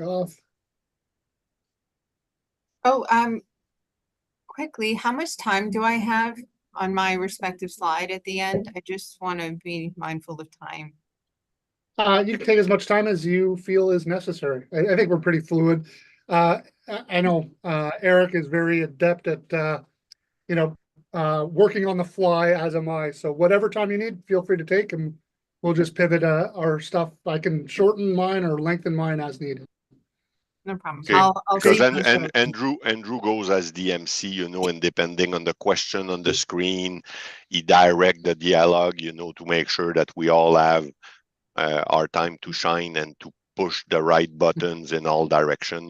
off. Oh, quickly, how much time do I have on my respective slide at the end? I just want to be mindful of time. You can take as much time as you feel is necessary. I think we're pretty fluid. I know Eric is very adept at working on the fly, as am I. So whatever time you need, feel free to take, and we'll just pivot our stuff. I can shorten mine or lengthen mine as needed. No problem. Okay. I'll Because see. Andrew goes as DMC, and depending on the question on the screen, he direct the dialogue, to make sure that we all have our time to shine and to push the right buttons in all direction.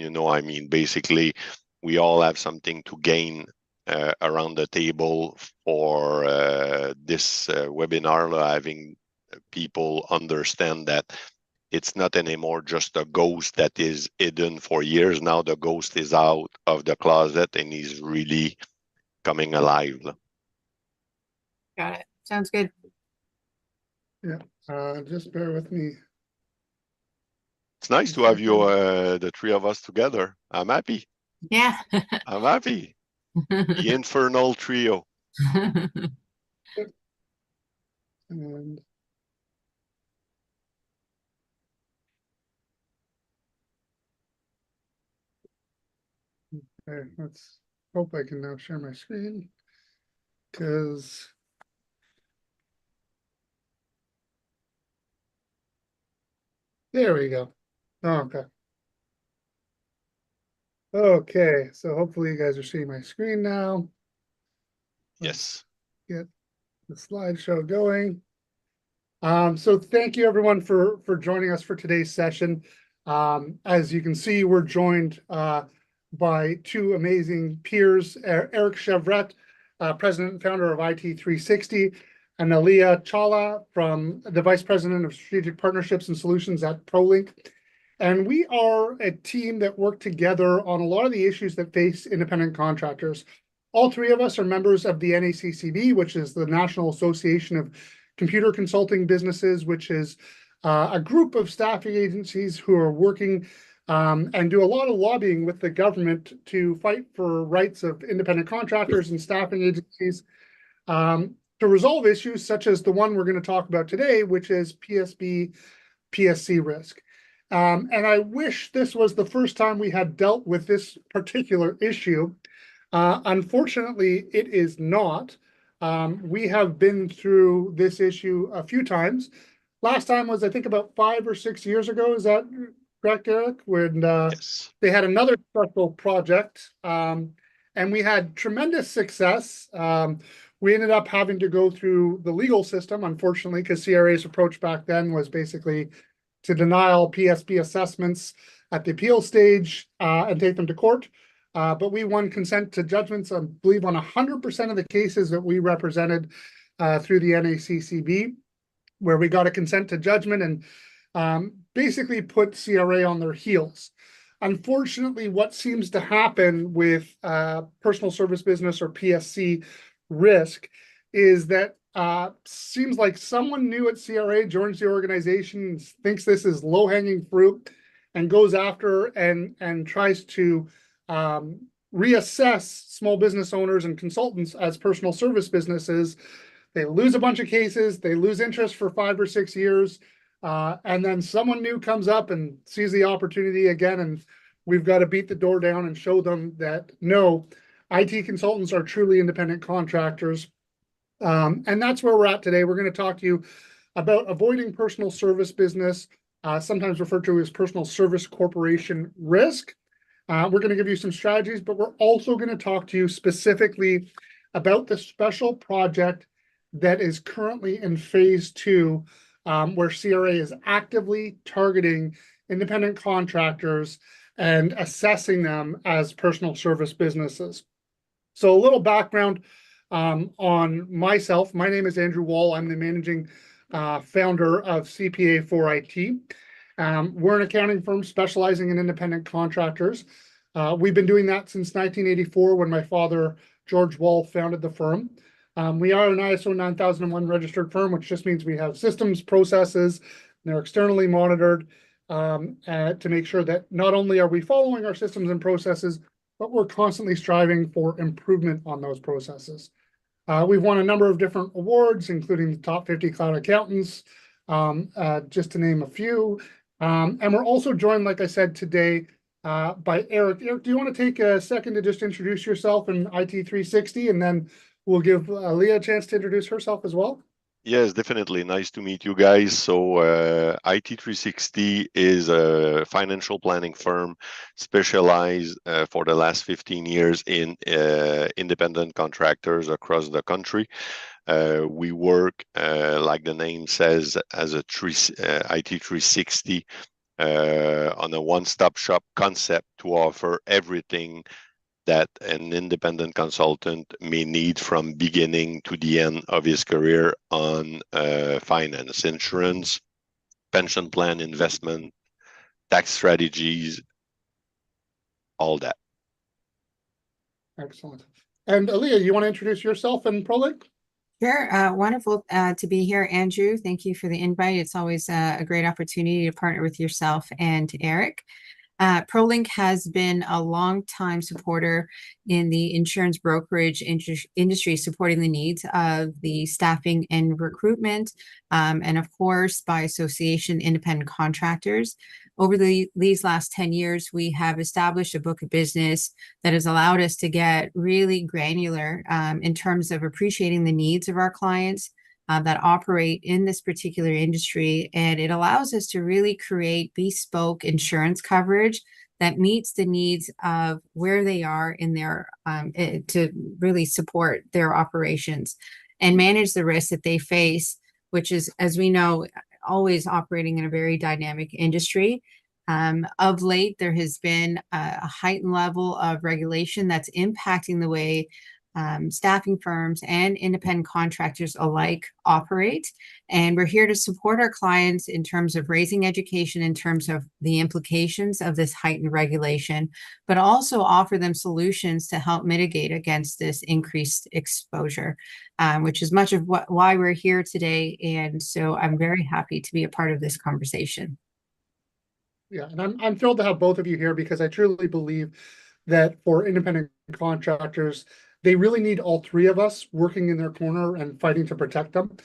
Basically, we all have something to gain around the table for this webinar, having people understand that it's not anymore just a ghost that is hidden for years. Now the ghost is out of the closet and he's really coming alive. Got it. Sounds good. Yeah. Just bear with me. It's nice to have you, the three of us together. I'm happy. Yeah. I'm happy. The infernal trio. And okay, let's hope I can now share my screen, because there we go. Okay. Okay, so hopefully you guys are seeing my screen now. Yes. Get the slideshow going. So thank you everyone for joining us for today's session. As you can see, we're joined by two amazing peers, Eric Chevrette, President and founder of IT360, and Alliya Chawla, from the Vice President of Strategic Partnerships and Solutions at PROLINK. And we are a team that work together on a lot of the issues that face independent contractors. All three of us are members of the NACCB, which is the National Association of Computer Consulting Businesses, which is a group of staffing agencies who are working and do a lot of lobbying with the government to fight for rights of independent contractors and staffing agencies to resolve issues such as the one we're going to talk about today, which is PSB risk. And I wish this was the first time we had dealt with this particular issue. Unfortunately, it is not. We have been through this issue a few times. Last time was, I think, about 5 or 6 years ago. Is that correct, Eric? When Yes. They had another special project, and we had tremendous success. We ended up having to go through the legal system, unfortunately, because CRA's approach back then was basically to deny all PSB assessments at the appeal stage and take them to court. But we won consent to judgments, I believe, on 100% of the cases that we represented through the NACCB, where we got a consent to judgment and basically put CRA on their heels. Unfortunately, what seems to happen with personal service business, or PSC risk, is that seems like someone new at CRA joins the organization, thinks this is low-hanging fruit, and goes after and tries to reassess small business owners and consultants as personal service businesses. They lose a bunch of cases, they lose interest for 5 or 6 years, and then someone new comes up and sees the opportunity again, and we've got to beat the door down and show them that no, IT consultants are truly independent contractors. And that's where we're at today. We're going to talk to you about avoiding personal service business, sometimes referred to as personal service corporation risk. We're going to give you some strategies, but we're also going to talk to you specifically about the special project that is currently in phase 2, where CRA is actively targeting independent contractors and assessing them as personal service businesses. So a little background on myself. My name is Andrew Wall. I'm the managing founder of CPA for IT. We're an accounting firm specializing in independent contractors. We've been doing that since 1984, when my father, George Wall, founded the firm. We are an ISO 9001 registered firm, which just means we have systems, processes, and they're externally monitored. to make sure that not only are we following our systems and processes, but we're constantly striving for improvement on those processes. We've won a number of different awards, including the top 50 cloud accountants, just to name a few. And we're also joined, like I said, today by Eric. Eric, do you want to take a second to just introduce yourself and IT360, and then we'll give Alliya a chance to introduce herself as well? Yes, definitely. Nice to meet you guys. So IT360 is a financial planning firm specialized for the last 15 years in independent contractors across the country. We work, like the name says, as a IT360 on a one-stop shop concept to offer everything that an independent consultant may need from beginning to the end of his career on finance, insurance, pension plan, investment, tax strategies, all that. Excellent. And Alliya, you want to introduce yourself and PROLINK? Sure. Wonderful to be here, Andrew. Thank you for the invite. It's always a great opportunity to partner with yourself and Eric. PROLINK has been a long-time supporter in the insurance brokerage industry, supporting the needs of the staffing and recruitment, and of course, by association, independent contractors. Over these last 10 years, we have established a book of business that has allowed us to get really granular in terms of appreciating the needs of our clients that operate in this particular industry. And it allows us to really create bespoke insurance coverage that meets the needs of where they are in their, to really support their operations and manage the risks that they face, which is, as we know, always operating in a very dynamic industry. Of late, there has been a heightened level of regulation that's impacting the way staffing firms and independent contractors alike operate. And we're here to support our clients in terms of raising education, in terms of the implications of this heightened regulation, but also offer them solutions to help mitigate against this increased exposure, which is much of why we're here today. And so I'm very happy to be a part of this conversation. Yeah, and I'm thrilled to have both of you here because I truly believe that for independent contractors, they really need all three of us working in their corner and fighting to protect them.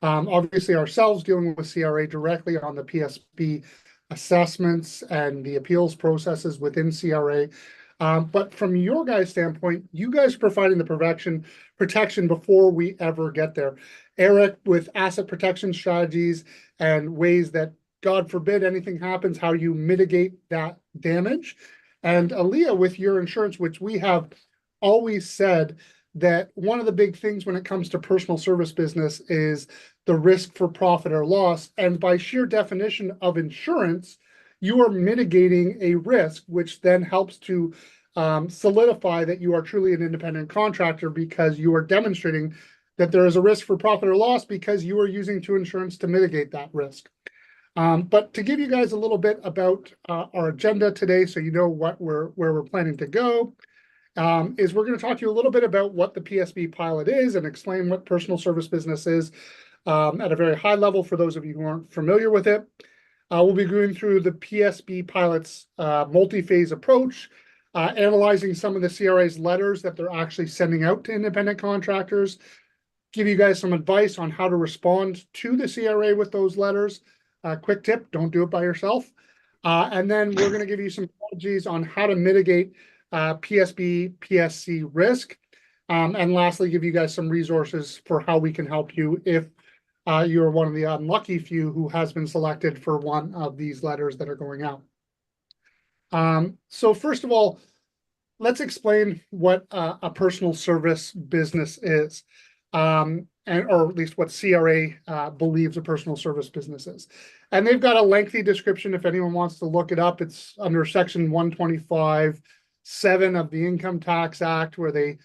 Obviously, ourselves dealing with CRA directly on the PSB assessments and the appeals processes within CRA. But from your guys' standpoint, you guys are providing the protection before we ever get there. Eric, with asset protection strategies and ways that, God forbid, anything happens, how you mitigate that damage. And Alliya, with your insurance, which we have always said that one of the big things when it comes to personal service business is the risk for profit or loss. And by sheer definition of insurance, you are mitigating a risk, which then helps to solidify that you are truly an independent contractor because you are demonstrating that there is a risk for profit or loss because you are using two insurance to mitigate that risk. But to give you guys a little bit about our agenda today, so you know where we're planning to go, is we're going to talk to you a little bit about what the PSB pilot is and explain what personal service business is at a very high level for those of you who aren't familiar with it. We'll be going through the PSB pilot's multi-phase approach, analyzing some of the CRA's letters that they're actually sending out to independent contractors, give you guys some advice on how to respond to the CRA with those letters. Quick tip, don't do it by yourself. And then we're going to give you some strategies on how to mitigate PSB, PSC risk. And lastly, give you guys some resources for how we can help you if you're one of the unlucky few who has been selected for one of these letters that are going out. So first of all, let's explain what a personal service business is. Or at least what CRA believes a personal service business is. And they've got a lengthy description if anyone wants to look it up. It's under section 125(7) of the Income Tax Act, where they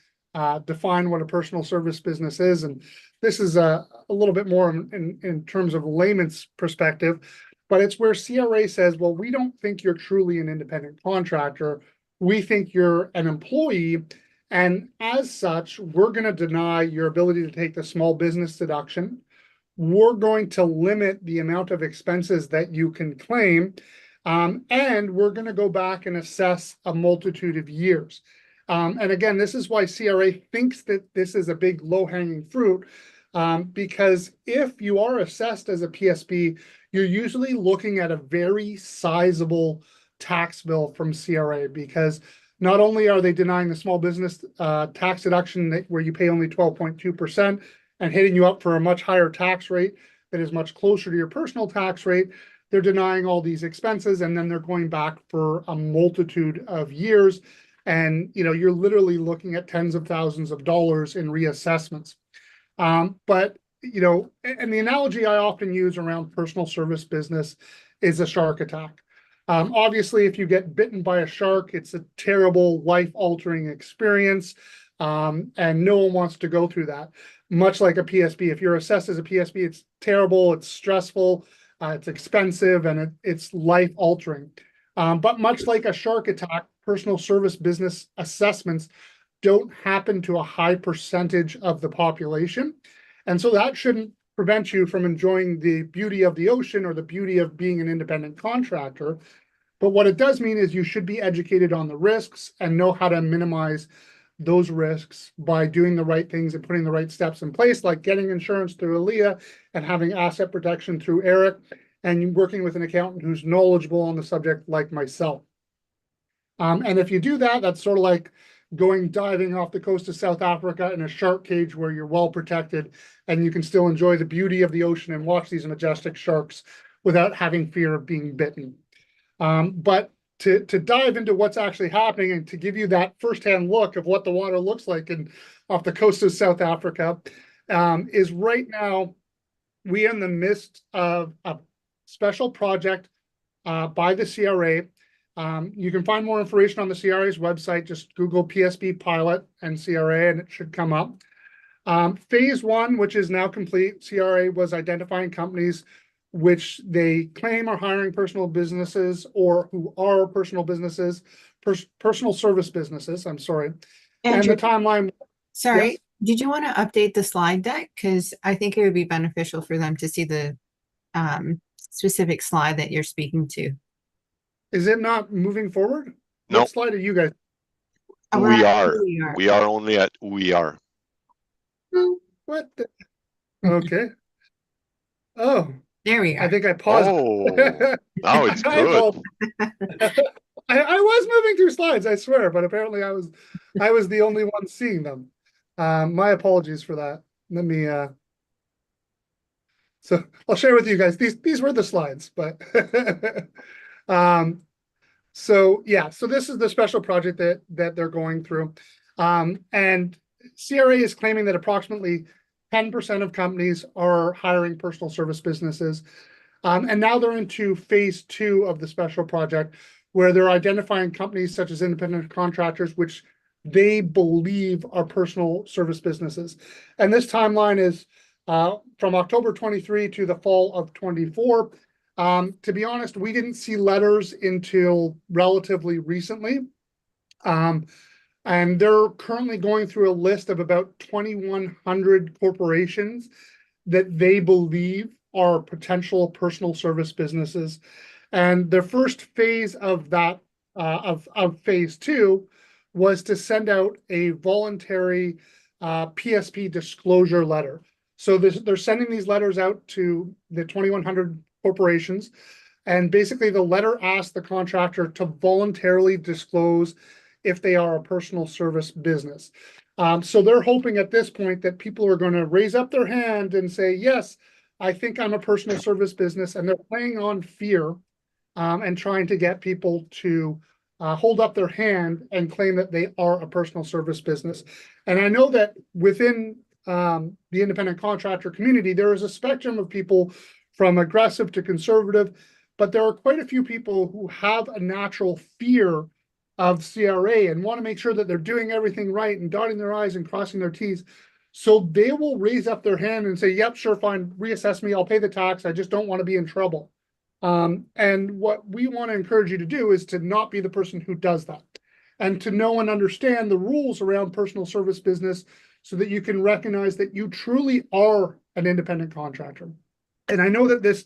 define what a personal service business is. And this is a little bit more in terms of layman's perspective, but it's where CRA says, well, we don't think you're truly an independent contractor. We think you're an employee. And as such, we're going to deny your ability to take the small business deduction. We're going to limit the amount of expenses that you can claim. And we're going to go back and assess a multitude of years. And again, this is why CRA thinks that this is a big low-hanging fruit, because if you are assessed as a PSB, you're usually looking at a very sizable tax bill from CRA, because not only are they denying the small business tax deduction where you pay only 12.2% and hitting you up for a much higher tax rate that is much closer to your personal tax rate, they're denying all these expenses, and then they're going back for a multitude of years. And you're literally looking at tens of thousands of dollars in reassessments. But and the analogy I often use around personal service business is a shark attack. Obviously, if you get bitten by a shark, it's a terrible, life-altering experience, and no one wants to go through that. Much like a PSB, if you're assessed as a PSB, it's terrible, it's stressful, it's expensive, and it's life-altering. But much like a shark attack, personal service business assessments don't happen to a high percentage of the population. And so that shouldn't prevent you from enjoying the beauty of the ocean or the beauty of being an independent contractor. But what it does mean is you should be educated on the risks and know how to minimize those risks by doing the right things and putting the right steps in place, like getting insurance through Alliya and having asset protection through Eric, and working with an accountant who's knowledgeable on the subject like myself. And if you do that, that's sort of like going diving off the coast of South Africa in a shark cage where you're well protected and you can still enjoy the beauty of the ocean and watch these majestic sharks without having fear of being bitten. But to dive into what's actually happening and to give you that firsthand look of what the water looks like off the coast of South Africa, is right now we are in the midst of a special project by the CRA. You can find more information on the CRA's website. Just Google PSB pilot and CRA and it should come up. Phase one, which is now complete, CRA was identifying companies which they claim are hiring personal businesses or who are personal businesses, personal service businesses, I'm sorry. Andrew, and the timeline. Sorry, Yes? did you want to update the slide deck? Because I think it would be beneficial for them to see the specific slide that you're speaking to. Is it not moving forward? No. What slide are you guys? We are only at we are. What the? Okay. Oh, there we are. I think I paused. Oh, now it's good. I was moving through slides, I swear, but apparently I was the only one seeing them. My apologies for that. Let me so I'll share with you guys. These were the slides, but so yeah, so this is the special project that they're going through. And CRA is claiming that approximately 10% of companies are hiring personal service businesses. And now they're into phase two of the special project, where they're identifying companies such as independent contractors, which they believe are personal service businesses. And this timeline is from October 23 to the fall of 24. To be honest, we didn't see letters until relatively recently. And they're currently going through a list of about 2,100 corporations that they believe are potential personal service businesses. And the first phase of that, of phase two, was to send out a voluntary PSP disclosure letter. So they're sending these letters out to the 2,100 corporations. And basically the letter asks the contractor to voluntarily disclose if they are a personal service business. So they're hoping at this point that people are going to raise up their hand and say, yes, I think I'm a personal service business. And they're playing on fear and trying to get people to hold up their hand and claim that they are a personal service business. And I know that within the independent contractor community, there is a spectrum of people from aggressive to conservative, but there are quite a few people who have a natural fear of CRA and want to make sure that they're doing everything right and dotting their I's and crossing their T's. So they will raise up their hand and say, yep, sure, fine, reassess me, I'll pay the tax, I just don't want to be in trouble. And what we want to encourage you to do is to not be the person who does that, and to know and understand the rules around personal service business so that you can recognize that you truly are an independent contractor. And I know that this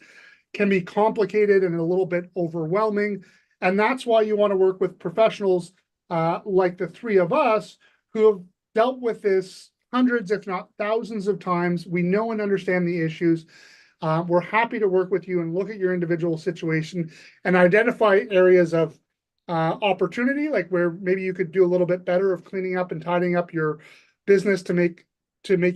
can be complicated and a little bit overwhelming. And that's why you want to work with professionals like the three of us who have dealt with this hundreds, if not thousands of times. We know and understand the issues. We're happy to work with you and look at your individual situation and identify areas of opportunity, like where maybe you could do a little bit better of cleaning up and tidying up your business to make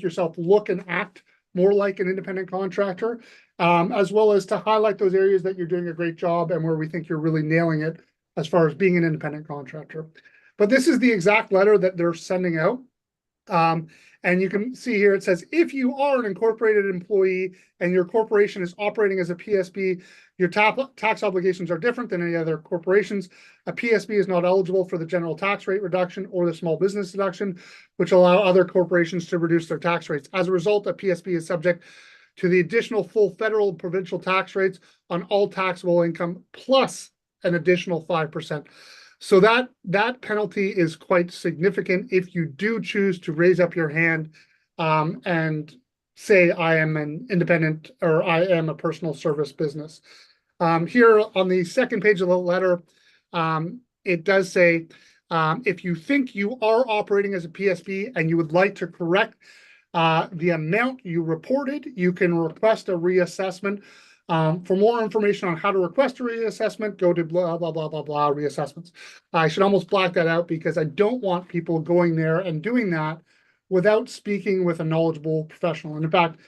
yourself look and act more like an independent contractor, as well as to highlight those areas that you're doing a great job and where we think you're really nailing it as far as being an independent contractor. But this is the exact letter that they're sending out. And you can see here, it says, if you are an incorporated employee and your corporation is operating as a PSB, your tax obligations are different than any other corporations. A PSB is not eligible for the general tax rate reduction or the small business deduction, which allow other corporations to reduce their tax rates. As a result, a PSB is subject to the additional full federal and provincial tax rates on all taxable income, plus an additional 5%. So that penalty is quite significant if you do choose to raise up your hand and say, I am an independent or I am a personal service business. Here on the second page of the letter, it does say, if you think you are operating as a PSB and you would like to correct the amount you reported, you can request a reassessment. For more information on how to request a reassessment, go to blah, blah, blah, blah, blah, reassessments. I should almost black that out because I don't want people going there and doing that without speaking with a knowledgeable professional. And in fact,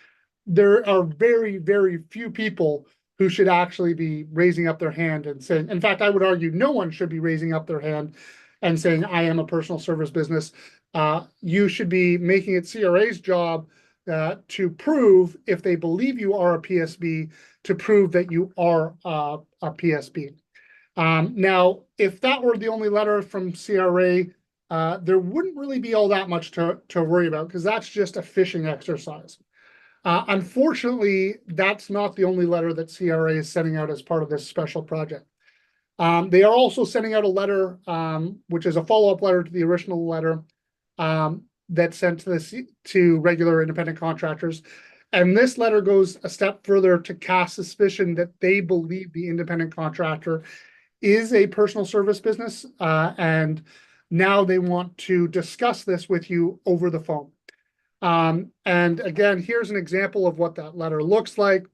there are very, very few people who should actually be raising up their hand and saying, in fact, I would argue no one should be raising up their hand and saying, I am a personal service business. You should be making it CRA's job to prove, if they believe you are a PSB, to prove that you are a PSB. Now, if that were the only letter from CRA, there wouldn't really be all that much to worry about, because that's just a fishing exercise. Unfortunately, that's not the only letter that CRA is sending out as part of this special project. They are also sending out a letter, which is a follow-up letter to the original letter, that's sent to regular independent contractors. And this letter goes a step further to cast suspicion that they believe the independent contractor is a personal service business. And now they want to discuss this with you over the phone. And again, here's an example of what that letter looks like.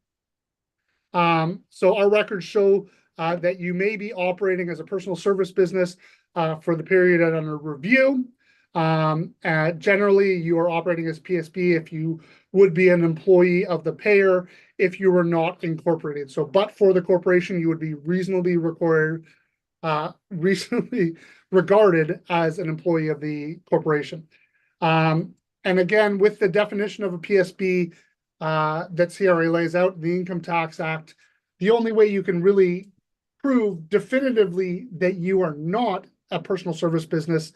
So our records show that you may be operating as a personal service business for the period under review. Generally, you are operating as PSB if you would be an employee of the payer if you were not incorporated. So, but for the corporation, you would be reasonably regarded as an employee of the corporation. And again, with the definition of a PSB that CRA lays out, the Income Tax Act, the only way you can really prove definitively that you are not a personal service business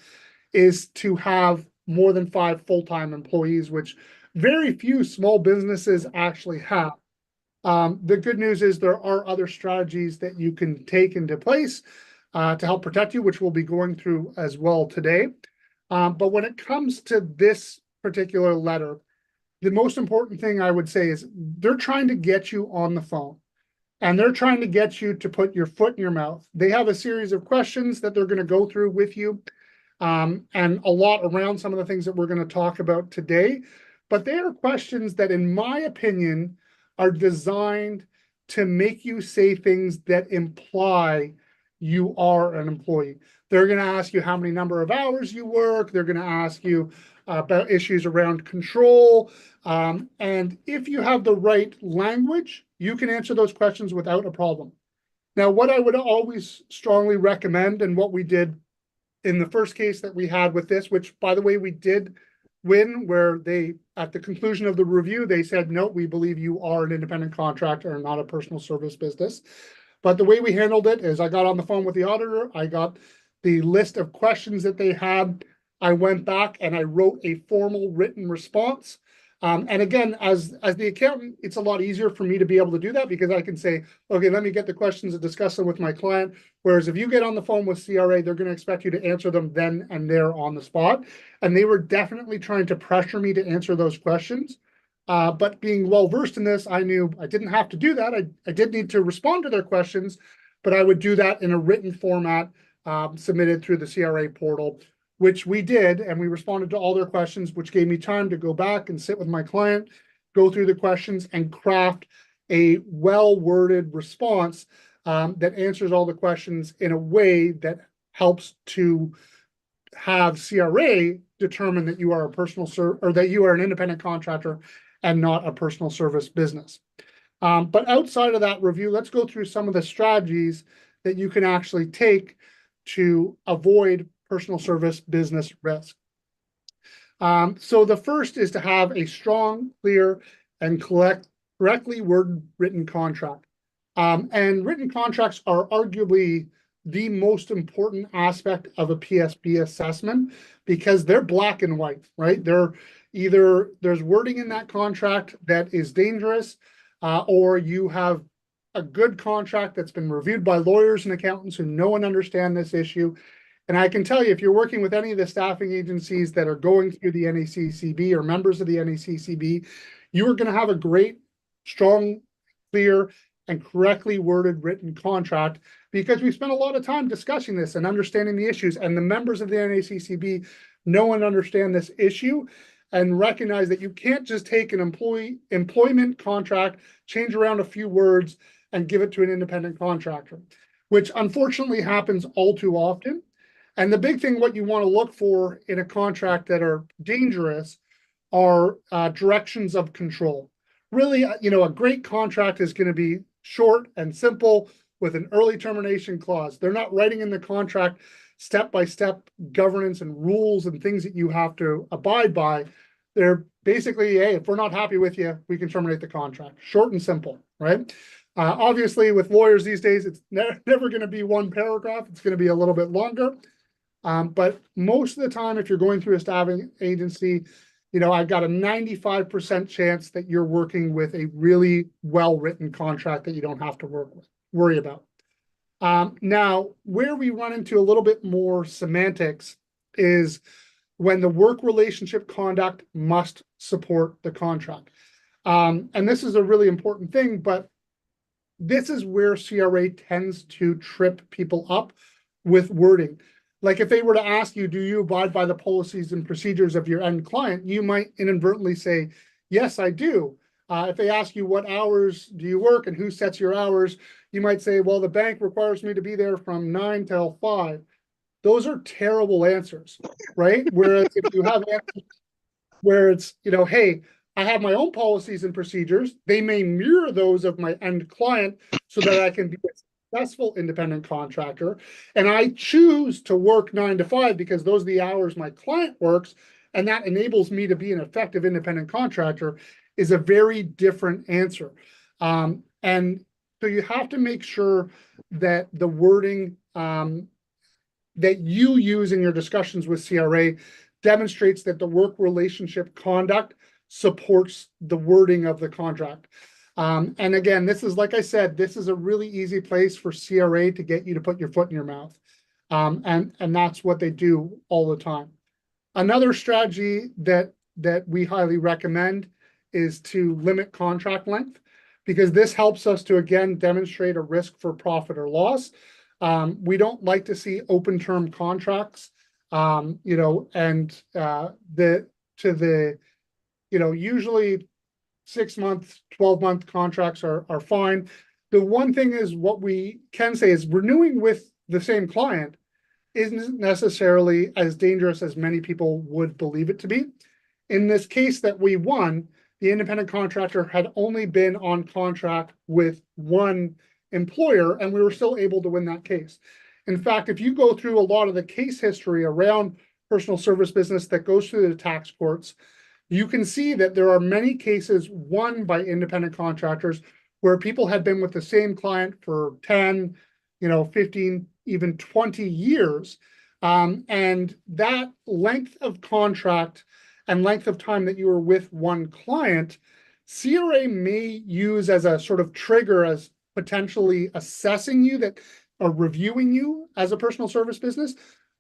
is to have more than 5 full-time employees, which very few small businesses actually have. The good news is there are other strategies that you can take into place to help protect you, which we'll be going through as well today. But when it comes to this particular letter, the most important thing I would say is they're trying to get you on the phone. And they're trying to get you to put your foot in your mouth. They have a series of questions that they're going to go through with you. And a lot around some of the things that we're going to talk about today. But they are questions that, in my opinion, are designed to make you say things that imply you are an employee. They're going to ask you how many number of hours you work. They're going to ask you about issues around control. And if you have the right language, you can answer those questions without a problem. Now, what I would always strongly recommend, and what we did in the first case that we had with this, which, by the way, we did win, where they, at the conclusion of the review, they said, no, we believe you are an independent contractor and not a personal service business. But the way we handled it is I got on the phone with the auditor. I got the list of questions that they had. I went back and I wrote a formal written response. And again, as the accountant, it's a lot easier for me to be able to do that because I can say, okay, let me get the questions and discuss them with my client. Whereas if you get on the phone with CRA, they're going to expect you to answer them then and there on the spot. And they were definitely trying to pressure me to answer those questions. But being well-versed in this, I knew I didn't have to do that. I did need to respond to their questions, but I would do that in a written format submitted through the CRA portal, which we did, and we responded to all their questions, which gave me time to go back and sit with my client, go through the questions, and craft a well-worded response that answers all the questions in a way that helps to have CRA determine that you are a personal or that you are an independent contractor and not a personal service business. But outside of that review, let's go through some of the strategies that you can actually take to avoid personal service business risk. So the first is to have a strong, clear, and correctly worded written contract. And written contracts are arguably the most important aspect of a PSB assessment because they're black and white, right? They're either there's wording in that contract that is dangerous, or you have a good contract that's been reviewed by lawyers and accountants who know and understand this issue. And I can tell you, if you're working with any of the staffing agencies that are going through the NACCB or members of the NACCB, you are going to have a great, strong, clear, and correctly worded written contract because we spent a lot of time discussing this and understanding the issues. And the members of the NACCB know and understand this issue and recognize that you can't just take an employment contract, change around a few words, and give it to an independent contractor, which unfortunately happens all too often. And the big thing, what you want to look for in a contract that are dangerous are directions of control. Really, a great contract is going to be short and simple with an early termination clause. They're not writing in the contract step-by-step governance and rules and things that you have to abide by. They're basically, hey, if we're not happy with you, we can terminate the contract. Short and simple, right? Obviously, with lawyers these days, it's never going to be one paragraph. It's going to be a little bit longer. But most of the time, if you're going through a staffing agency, I've got a 95% chance that you're working with a really well-written contract that you don't have to worry about. Now, where we run into a little bit more semantics is when the work relationship conduct must support the contract. And this is a really important thing, but this is where CRA tends to trip people up with wording. Like if they were to ask you, do you abide by the policies and procedures of your end client? You might inadvertently say, yes, I do. If they ask you what hours do you work and who sets your hours, you might say, well, the bank requires me to be there from 9 till 5. Those are terrible answers, right? Whereas if you have answers where it's, hey, I have my own policies and procedures. They may mirror those of my end client so that I can be a successful independent contractor. And I choose to work 9 to 5 because those are the hours my client works. And that enables me to be an effective independent contractor is a very different answer. And so you have to make sure that the wording that you use in your discussions with CRA demonstrates that the work relationship conduct supports the wording of the contract. And again, this is, like I said, this is a really easy place for CRA to get you to put your foot in your mouth. And that's what they do all the time. Another strategy that we highly recommend is to limit contract length, because this helps us to, again, demonstrate a risk for profit or loss. We don't like to see open term contracts, usually 6 month, 12-month contracts are fine. The one thing is what we can say is renewing with the same client isn't necessarily as dangerous as many people would believe it to be. In this case that we won, the independent contractor had only been on contract with one employer, and we were still able to win that case. In fact, if you go through a lot of the case history around personal service business that goes through the tax courts, you can see that there are many cases won by independent contractors where people had been with the same client for 10, 15, even 20 years. And that length of contract and length of time that you were with one client, CRA may use as a sort of trigger as potentially assessing you that or reviewing you as a personal service business,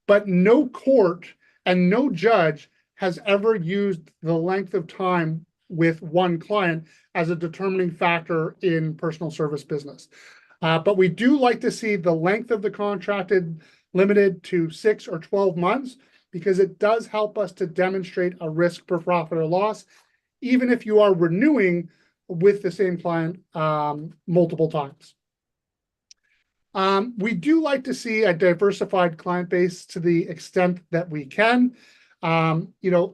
but no court and no judge has ever used the length of time with one client as a determining factor in personal service business. But we do like to see the length of the contracted limited to 6 or 12 months because it does help us to demonstrate a risk per profit or loss, even if you are renewing with the same client multiple times. We do like to see a diversified client base to the extent that we can.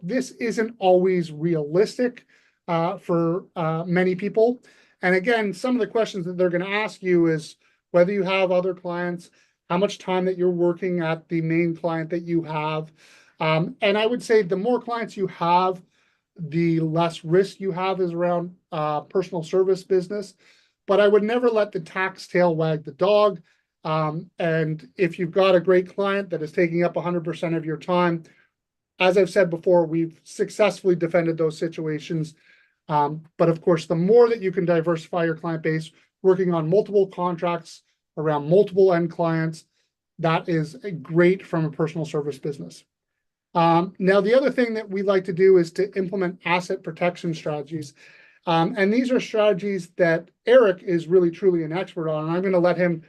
This isn't always realistic for many people. And again, some of the questions that they're going to ask you is whether you have other clients, how much time that you're working at the main client that you have. And I would say the more clients you have, the less risk you have is around personal service business. But I would never let the tax tail wag the dog. And if you've got a great client that is taking up 100% of your time, as I've said before, we've successfully defended those situations. But of course, the more that you can diversify your client base, working on multiple contracts around multiple end clients, that is great from a personal service business. Now, the other thing that we like to do is to implement asset protection strategies. And these are strategies that Eric is really, truly an expert on. And I'm going to let him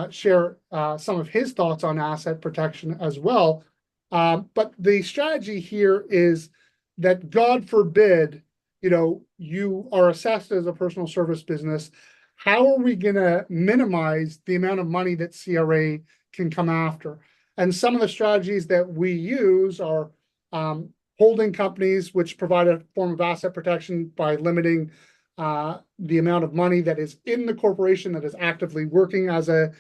share some of his thoughts on asset protection as well. But the strategy here is that, God forbid, you are assessed as a personal service business. How are we going to minimize the amount of money that CRA can come after? And some of the strategies that we use are holding companies, which provide a form of asset protection by limiting the amount of money that is in the corporation that is actively working as a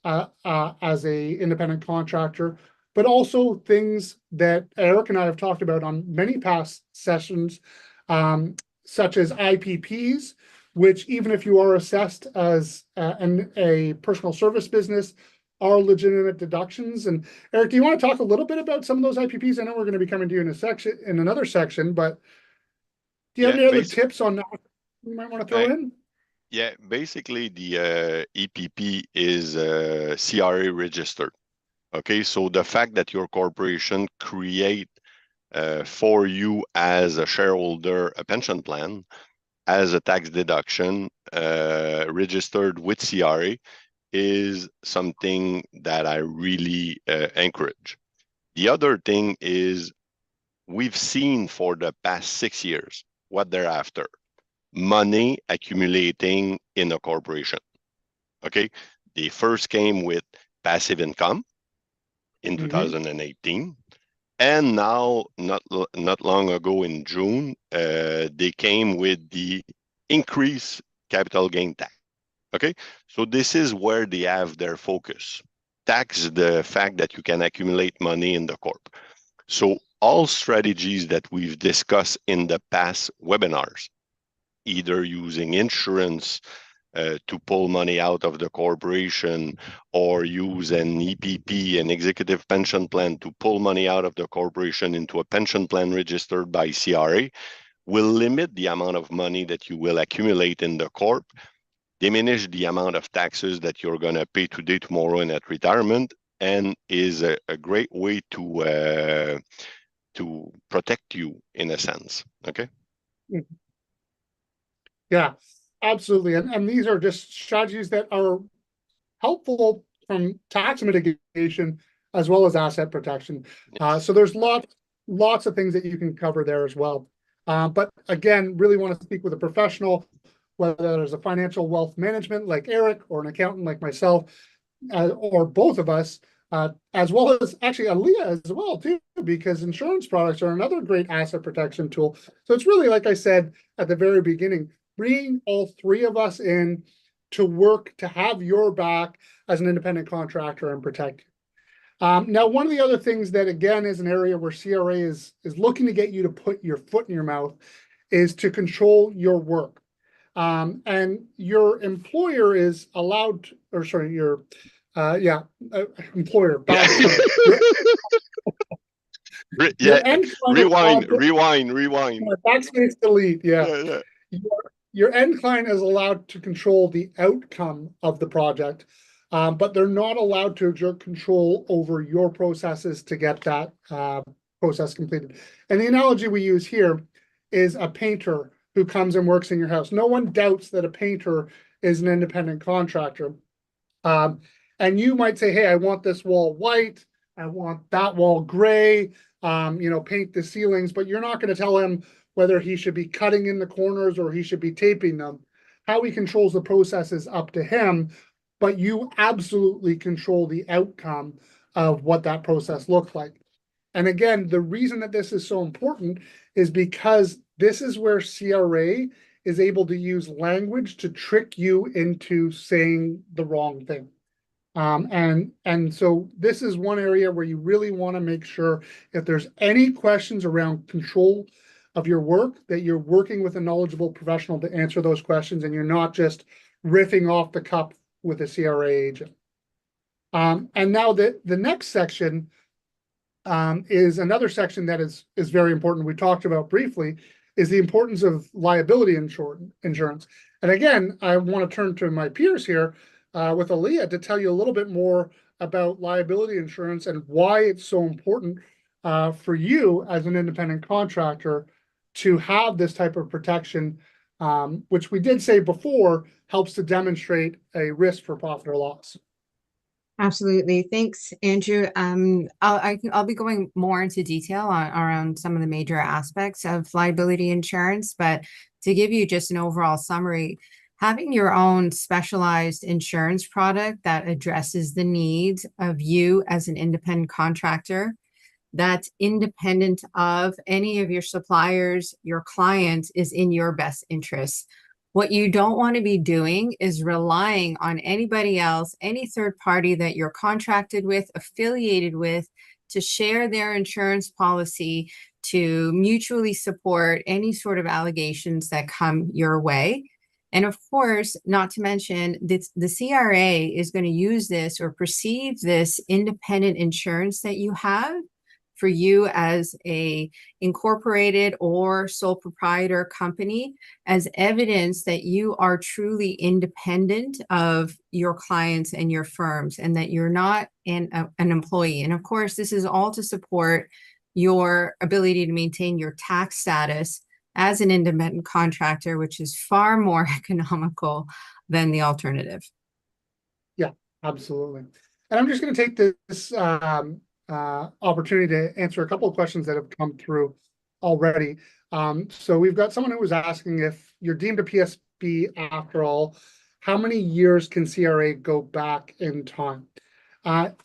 independent contractor, but also things that Eric and I have talked about on many past sessions, such as IPPs, which even if you are assessed as a personal service business, are legitimate deductions. And Eric, do you want to talk a little bit about some of those IPPs? I know we're going to be coming to you in another section, but do you have any other tips on that you might want to throw in? Yeah, basically the EPP is CRA registered. Okay, so the fact that your corporation create for you as a shareholder a pension plan as a tax deduction registered with CRA is something that I really encourage. The other thing is we've seen for the past 6 years what they're after. Money accumulating in a corporation. Okay, they first came with passive income in 2018. And now, not long ago in June, they came with the increased capital gain tax. Okay, so this is where they have their focus. Tax the fact that you can accumulate money in the corp. So all strategies that we've discussed in the past webinars, either using insurance to pull money out of the corporation or use an EPP, an executive pension plan, to pull money out of the corporation into a pension plan registered by CRA, will limit the amount of money that you will accumulate in the corp, diminish the amount of taxes that you're going to pay today, tomorrow, and at retirement, and is a great way to protect you in a sense. Okay. Yeah, absolutely. And these are just strategies that are helpful from tax mitigation as well as asset protection. So there's lots of things that you can cover there as well. But again, really want to speak with a professional, whether there's a financial wealth management like Eric or an accountant like myself, or both of us, as well as actually Alliya as well too, because insurance products are another great asset protection tool. So it's really, like I said at the very beginning, bringing all three of us in to work to have your back as an independent contractor and protect you. Now, one of the other things that, again, is an area where CRA is looking to get you to put your foot in your mouth is to control your work. And your employer is allowed, or sorry, your employer. Rewind. Backspace delete. Yeah. Your end client is allowed to control the outcome of the project, but they're not allowed to exert control over your processes to get that process completed. And the analogy we use here is a painter who comes and works in your house. No one doubts that a painter is an independent contractor. And you might say, hey, I want this wall white. I want that wall gray, paint the ceilings, but you're not going to tell him whether he should be cutting in the corners or he should be taping them. How he controls the process is up to him, but you absolutely control the outcome of what that process looks like. And again, the reason that this is so important is because this is where CRA is able to use language to trick you into saying the wrong thing. And so this is one area where you really want to make sure if there's any questions around control of your work, that you're working with a knowledgeable professional to answer those questions, and you're not just riffing off the cuff with a CRA agent. And now the next section is another section that is very important. We talked about briefly, is the importance of liability insurance. And again, I want to turn to my peers here with Alliya to tell you a little bit more about liability insurance and why it's so important for you as an independent contractor to have this type of protection, which we did say before helps to demonstrate a risk for profit or loss. Absolutely. Thanks, Andrew. I'll be going more into detail around some of the major aspects of liability insurance, but to give you just an overall summary, having your own specialized insurance product that addresses the needs of you as an independent contractor, that's independent of any of your suppliers, your clients, is in your best interest. What you don't want to be doing is relying on anybody else, any third party that you're contracted with, affiliated with, to share their insurance policy, to mutually support any sort of allegations that come your way. And of course, not to mention the CRA is going to use this or perceive this independent insurance that you have for you as a incorporated or sole proprietor company as evidence that you are truly independent of your clients and your firms, and that you're not an employee. And of course, this is all to support your ability to maintain your tax status as an independent contractor, which is far more economical than the alternative. Yeah, absolutely. And I'm just going to take this opportunity to answer a couple of questions that have come through already. So we've got someone who was asking, if you're deemed a PSB after all, how many years can CRA go back in time?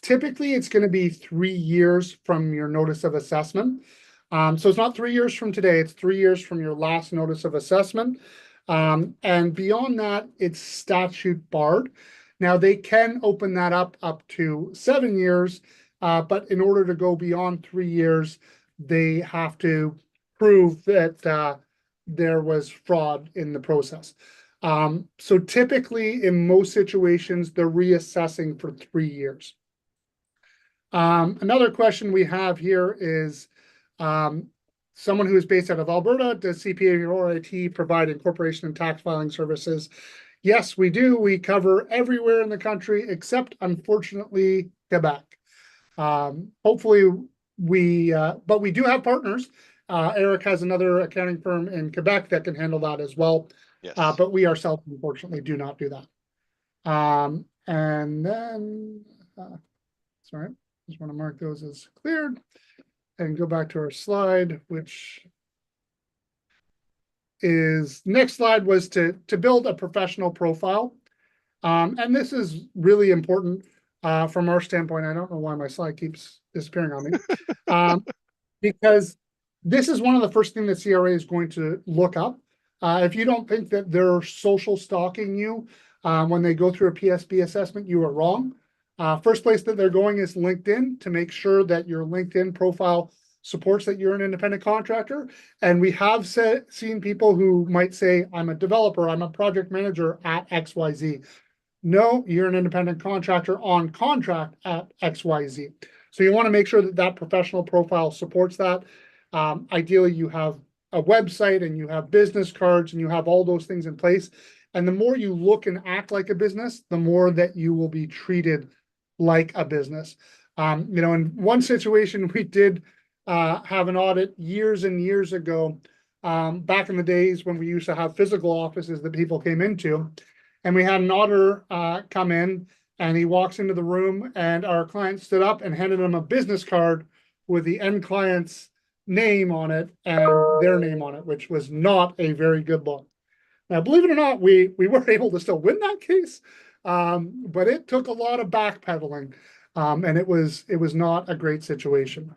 Typically, it's going to be 3 years from your notice of assessment. So it's not 3 years from today, it's 3 years from your last notice of assessment. And beyond that, it's statute barred. Now, they can open that up to 7 years, but in order to go beyond 3 years, they have to prove that there was fraud in the process. So typically, in most situations, they're reassessing for 3 years. Another question we have here is someone who is based out of Alberta, does CPA or IT provide incorporation and tax filing services? Yes, we do. We cover everywhere in the country except, unfortunately, Quebec. Hopefully but we do have partners. Eric has another accounting firm in Quebec that can handle that as well. Yes. But we ourselves, unfortunately, do not do that. And then, sorry, just want to mark those as cleared and go back to our slide, which is, next slide was to build a professional profile. And this is really important from our standpoint. I don't know why my slide keeps disappearing on me. Because this is one of the first things that CRA is going to look up. If you don't think that they're social stalking you when they go through a PSB assessment, you are wrong. First place that they're going is LinkedIn to make sure that your LinkedIn profile supports that you're an independent contractor. And we have seen people who might say, I'm a developer, I'm a project manager at XYZ. No, you're an independent contractor on contract at XYZ. So you want to make sure that that professional profile supports that. Ideally, you have a website and you have business cards and you have all those things in place. And the more you look and act like a business, the more that you will be treated like a business. In one situation, we did have an audit years and years ago back in the days when we used to have physical offices that people came into. And we had an auditor come in, and he walks into the room, and our client stood up and handed him a business card with the end client's name on it and their name on it, which was not a very good look. Now, believe it or not, we were able to still win that case, but it took a lot of backpedaling, and it was not a great situation.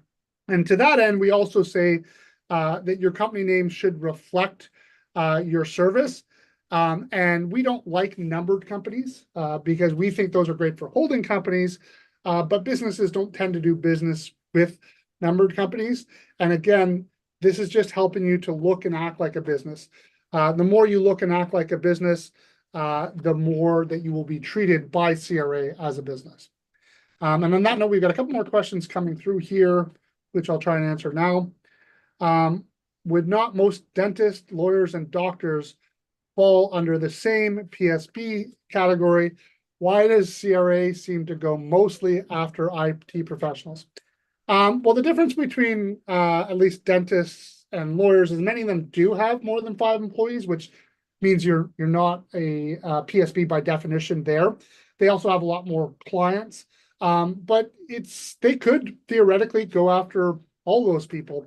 And to that end, we also say that your company name should reflect your service. And we don't like numbered companies because we think those are great for holding companies, but businesses don't tend to do business with numbered companies. And again, this is just helping you to look and act like a business. The more you look and act like a business, the more that you will be treated by CRA as a business. And on that note, we've got a couple more questions coming through here, which I'll try and answer now. Would not most dentists, lawyers, and doctors fall under the same PSB category? Why does CRA seem to go mostly after IT professionals? Well, the difference between at least dentists and lawyers is many of them do have more than 5 employees, which means you're not a PSB by definition there. They also have a lot more clients, but they could theoretically go after all those people,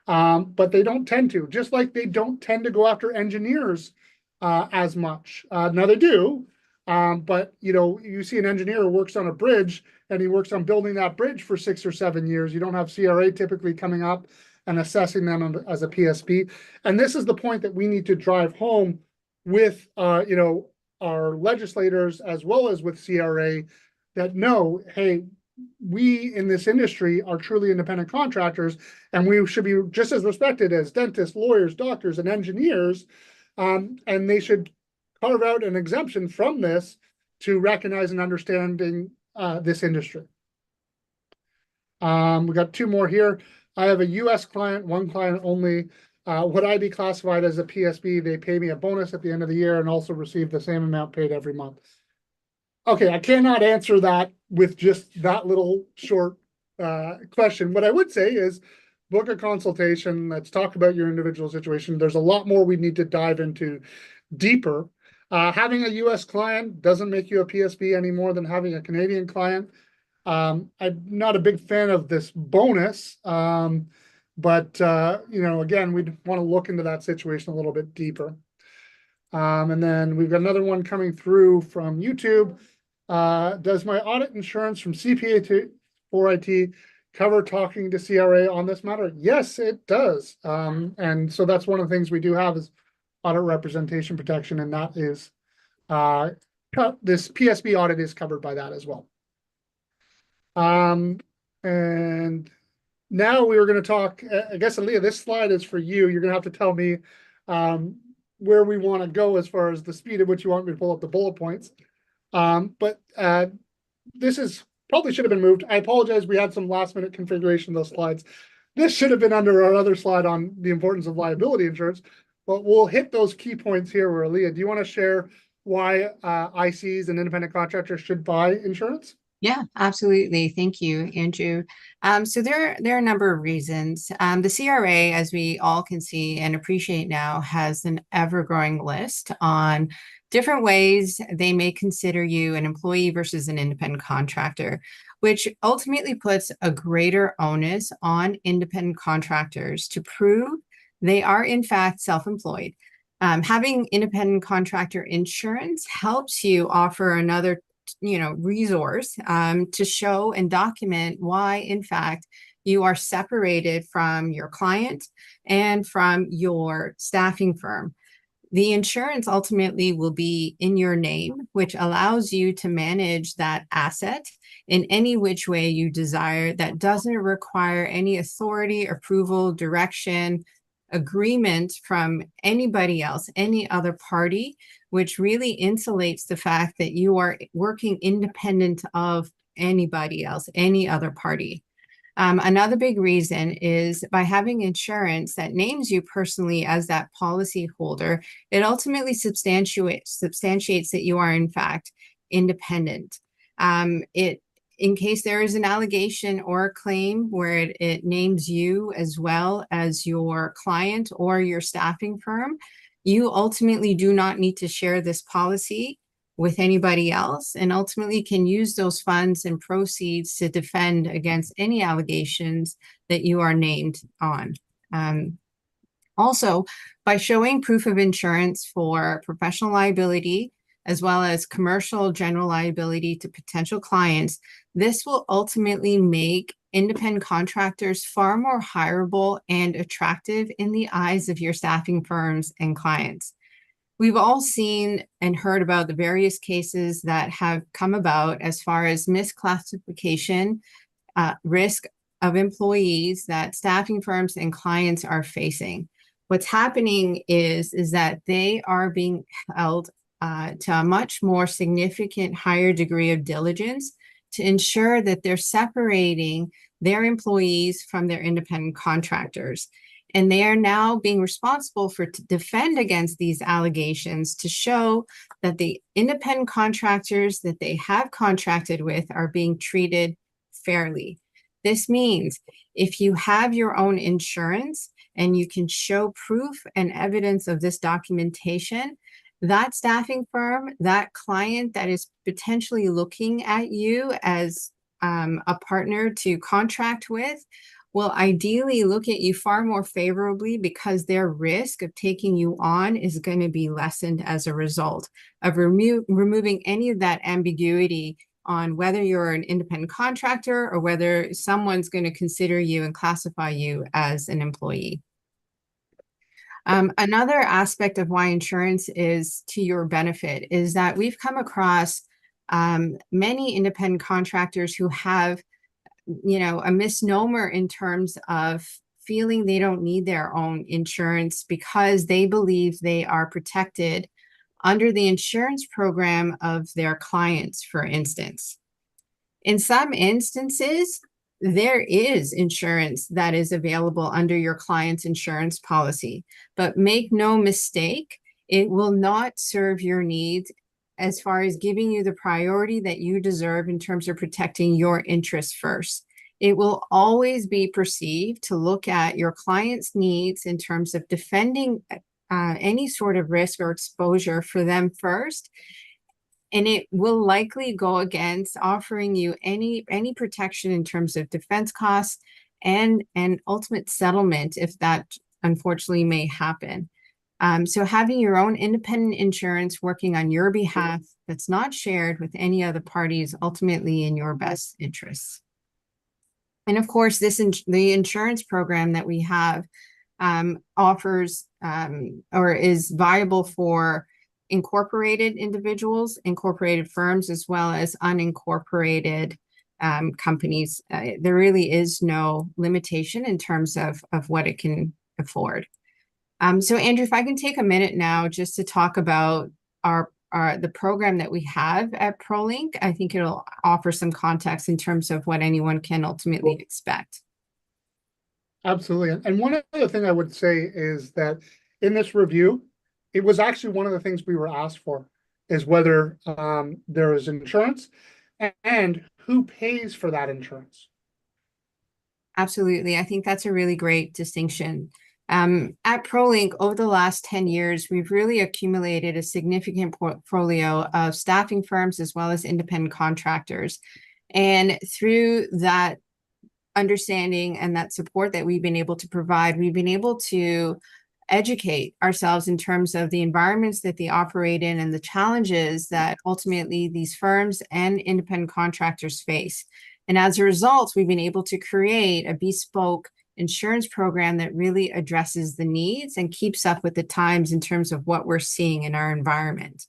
but they don't tend to. Just like they don't tend to go after engineers as much. Now they do, but you see an engineer who works on a bridge and he works on building that bridge for 6 or 7 years. You don't have CRA typically coming up and assessing them as a PSB. And this is the point that we need to drive home with our legislators as well as with CRA, that no, hey, we in this industry are truly independent contractors, and we should be just as respected as dentists, lawyers, doctors, and engineers. And they should carve out an exemption from this to recognize and understanding this industry. We got 2 more here. I have a US client, 1 client only. Would I be classified as a PSB? They pay me a bonus at the end of the year and also receive the same amount paid every month. Okay, I cannot answer that with just that little short question. What I would say is book a consultation. Let's talk about your individual situation. There's a lot more we need to dive into deeper. Having a US client doesn't make you a PSB any more than having a Canadian client. I'm not a big fan of this bonus, but again, we'd want to look into that situation a little bit deeper. And then we've got another one coming through from YouTube. Does my audit insurance from CPA for IT cover talking to CRA on this matter? Yes, it does. And so that's one of the things we do have is audit representation protection, and that is this PSB audit is covered by that as well. And now we were going to talk, I guess, Alliya, this slide is for you. You're going to have to tell me where we want to go as far as the speed at which you want me to pull up the bullet points. But this is probably should have been moved. I apologize. We had some last minute configuration of those slides. This should have been under our other slide on the importance of liability insurance, but we'll hit those key points here. Where Alliya, do you want to share why ICs and independent contractors should buy insurance? Yeah, absolutely. Thank you, Andrew. So there are a number of reasons. The CRA, as we all can see and appreciate now, has an ever-growing list on different ways they may consider you an employee versus an independent contractor, which ultimately puts a greater onus on independent contractors to prove they are in fact self-employed. Having independent contractor insurance helps you offer another resource to show and document why, in fact, you are separated from your client and from your staffing firm. The insurance ultimately will be in your name, which allows you to manage that asset in any which way you desire that doesn't require any authority, approval, direction, agreement from anybody else, any other party, which really insulates the fact that you are working independent of anybody else, any other party. Another big reason is by having insurance that names you personally as that policy holder, it ultimately substantiates that you are in fact independent. It in case there is an allegation or a claim where it names you as well as your client or your staffing firm, you ultimately do not need to share this policy with anybody else, and ultimately can use those funds and proceeds to defend against any allegations that you are named on. Also, by showing proof of insurance for professional liability, as well as commercial general liability to potential clients, this will ultimately make independent contractors far more hireable and attractive in the eyes of your staffing firms and clients. We've all seen and heard about the various cases that have come about as far as misclassification, risk of employees that staffing firms and clients are facing. What's happening is that they are being held to a much more significant higher degree of diligence to ensure that they're separating their employees from their independent contractors. And they are now being responsible to defend against these allegations to show that the independent contractors that they have contracted with are being treated fairly. This means if you have your own insurance and you can show proof and evidence of this documentation, that staffing firm, that client that is potentially looking at you as a partner to contract with, will ideally look at you far more favorably because their risk of taking you on is going to be lessened as a result of removing any of that ambiguity on whether you're an independent contractor or whether someone's going to consider you and classify you as an employee. Another aspect of why insurance is to your benefit is that we've come across many independent contractors who have, a misnomer in terms of feeling they don't need their own insurance because they believe they are protected under the insurance program of their clients, for instance. In some instances, there is insurance that is available under your client's insurance policy, but make no mistake, it will not serve your needs as far as giving you the priority that you deserve in terms of protecting your interests first. It will always be perceived to look at your client's needs in terms of defending any sort of risk or exposure for them first. And it will likely go against offering you any protection in terms of defense costs and ultimate settlement if that unfortunately may happen. So having your own independent insurance working on your behalf that's not shared with any other parties ultimately in your best interests. And of course, the insurance program that we have offers or is viable for incorporated individuals, incorporated firms, as well as unincorporated companies. There really is no limitation in terms of what it can afford. So Andrew, if I can take a minute now just to talk about the program that we have at PROLINK, I think it'll offer some context in terms of what anyone can ultimately expect. Absolutely. And one other thing I would say is that in this review, it was actually one of the things we were asked for is whether there is insurance and who pays for that insurance. Absolutely. I think that's a really great distinction. At PROLINK, over the last 10 years, we've really accumulated a significant portfolio of staffing firms as well as independent contractors. And through that understanding and that support that we've been able to provide, we've been able to educate ourselves in terms of the environments that they operate in and the challenges that ultimately these firms and independent contractors face. And as a result, we've been able to create a bespoke insurance program that really addresses the needs and keeps up with the times in terms of what we're seeing in our environment.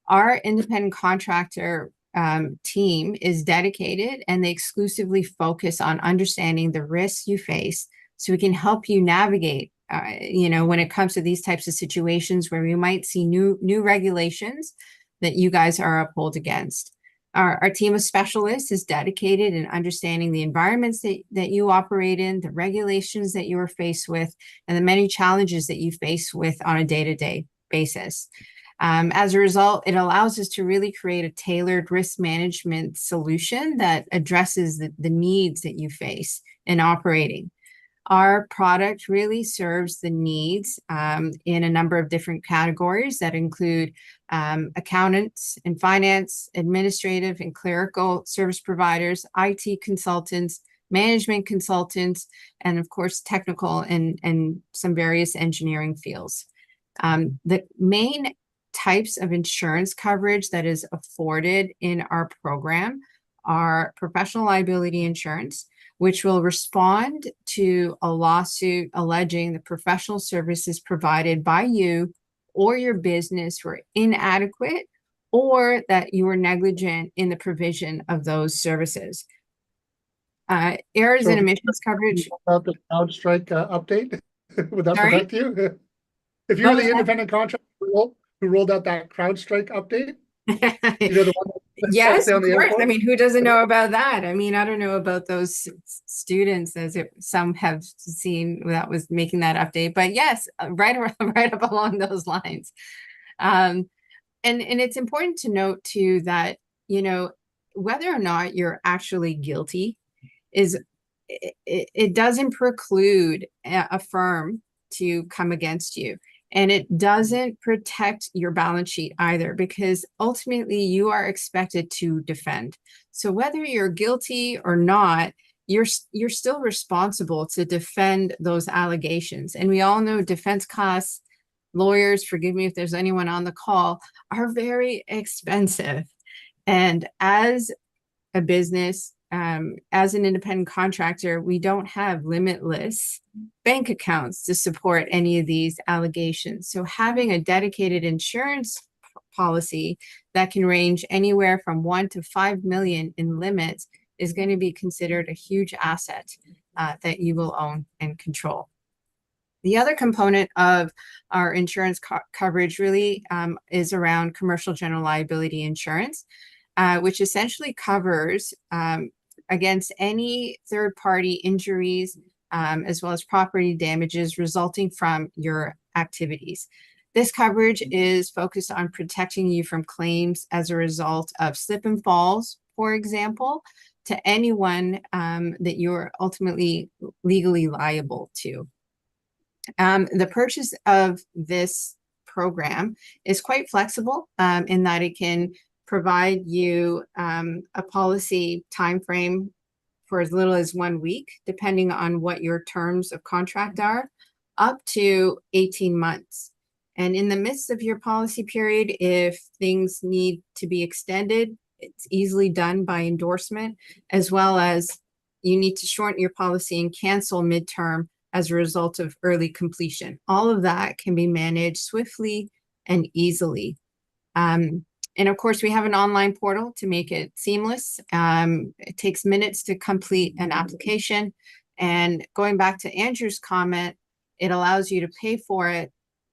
Our independent contractor team is dedicated and they exclusively focus on understanding the risks you face so we can help you navigate when it comes to these types of situations where we might see new regulations that you guys are upheld against. Our team of specialists is dedicated in understanding the environments that you operate in, the regulations that you are faced with, and the many challenges that you face with on a day-to-day basis. As a result, it allows us to really create a tailored risk management solution that addresses the needs that you face in operating. Our product really serves the needs in a number of different categories that include accountants and finance, administrative and clerical service providers, IT consultants, management consultants, and of course, technical and some various engineering fields. The main types of insurance coverage that is afforded in our program are professional liability insurance, which will respond to a lawsuit alleging the professional services provided by you or your business were inadequate or that you were negligent in the provision of those services. Errors and omissions coverage. About the CrowdStrike update, would that Sorry? protect you? If you're the independent contractor who rolled out that CrowdStrike update, you know, the one that Yes, down of the course. airport? I mean, who doesn't know about that? I mean, I don't know about those students as some have seen that was making that update, but yes, right up along those lines. And it's important to note too that, you know, whether or not you're actually guilty is it doesn't preclude a firm to come against you. And it doesn't protect your balance sheet either, because ultimately you are expected to defend. So whether you're guilty or not, you're still responsible to defend those allegations. And we all know defense costs, lawyers, forgive me if there's anyone on the call, are very expensive. And as a business, as an independent contractor, we don't have limitless bank accounts to support any of these allegations. So having a dedicated insurance policy that can range anywhere from 1 to 5 million in limits is going to be considered a huge asset that you will own and control. The other component of our insurance coverage really is around commercial general liability insurance, which essentially covers against any third-party injuries, as well as property damages resulting from your activities. This coverage is focused on protecting you from claims as a result of slip and falls, for example, to anyone that you're ultimately legally liable to. The purchase of this program is quite flexible in that it can provide you a policy timeframe for as little as 1 week, depending on what your terms of contract are, up to 18 months. And in the midst of your policy period, if things need to be extended, it's easily done by endorsement, as well as you need to shorten your policy and cancel midterm as a result of early completion. All of that can be managed swiftly and easily. And of course, we have an online portal to make it seamless. It takes minutes to complete an application. And going back to Andrew's comment, it allows you to pay for it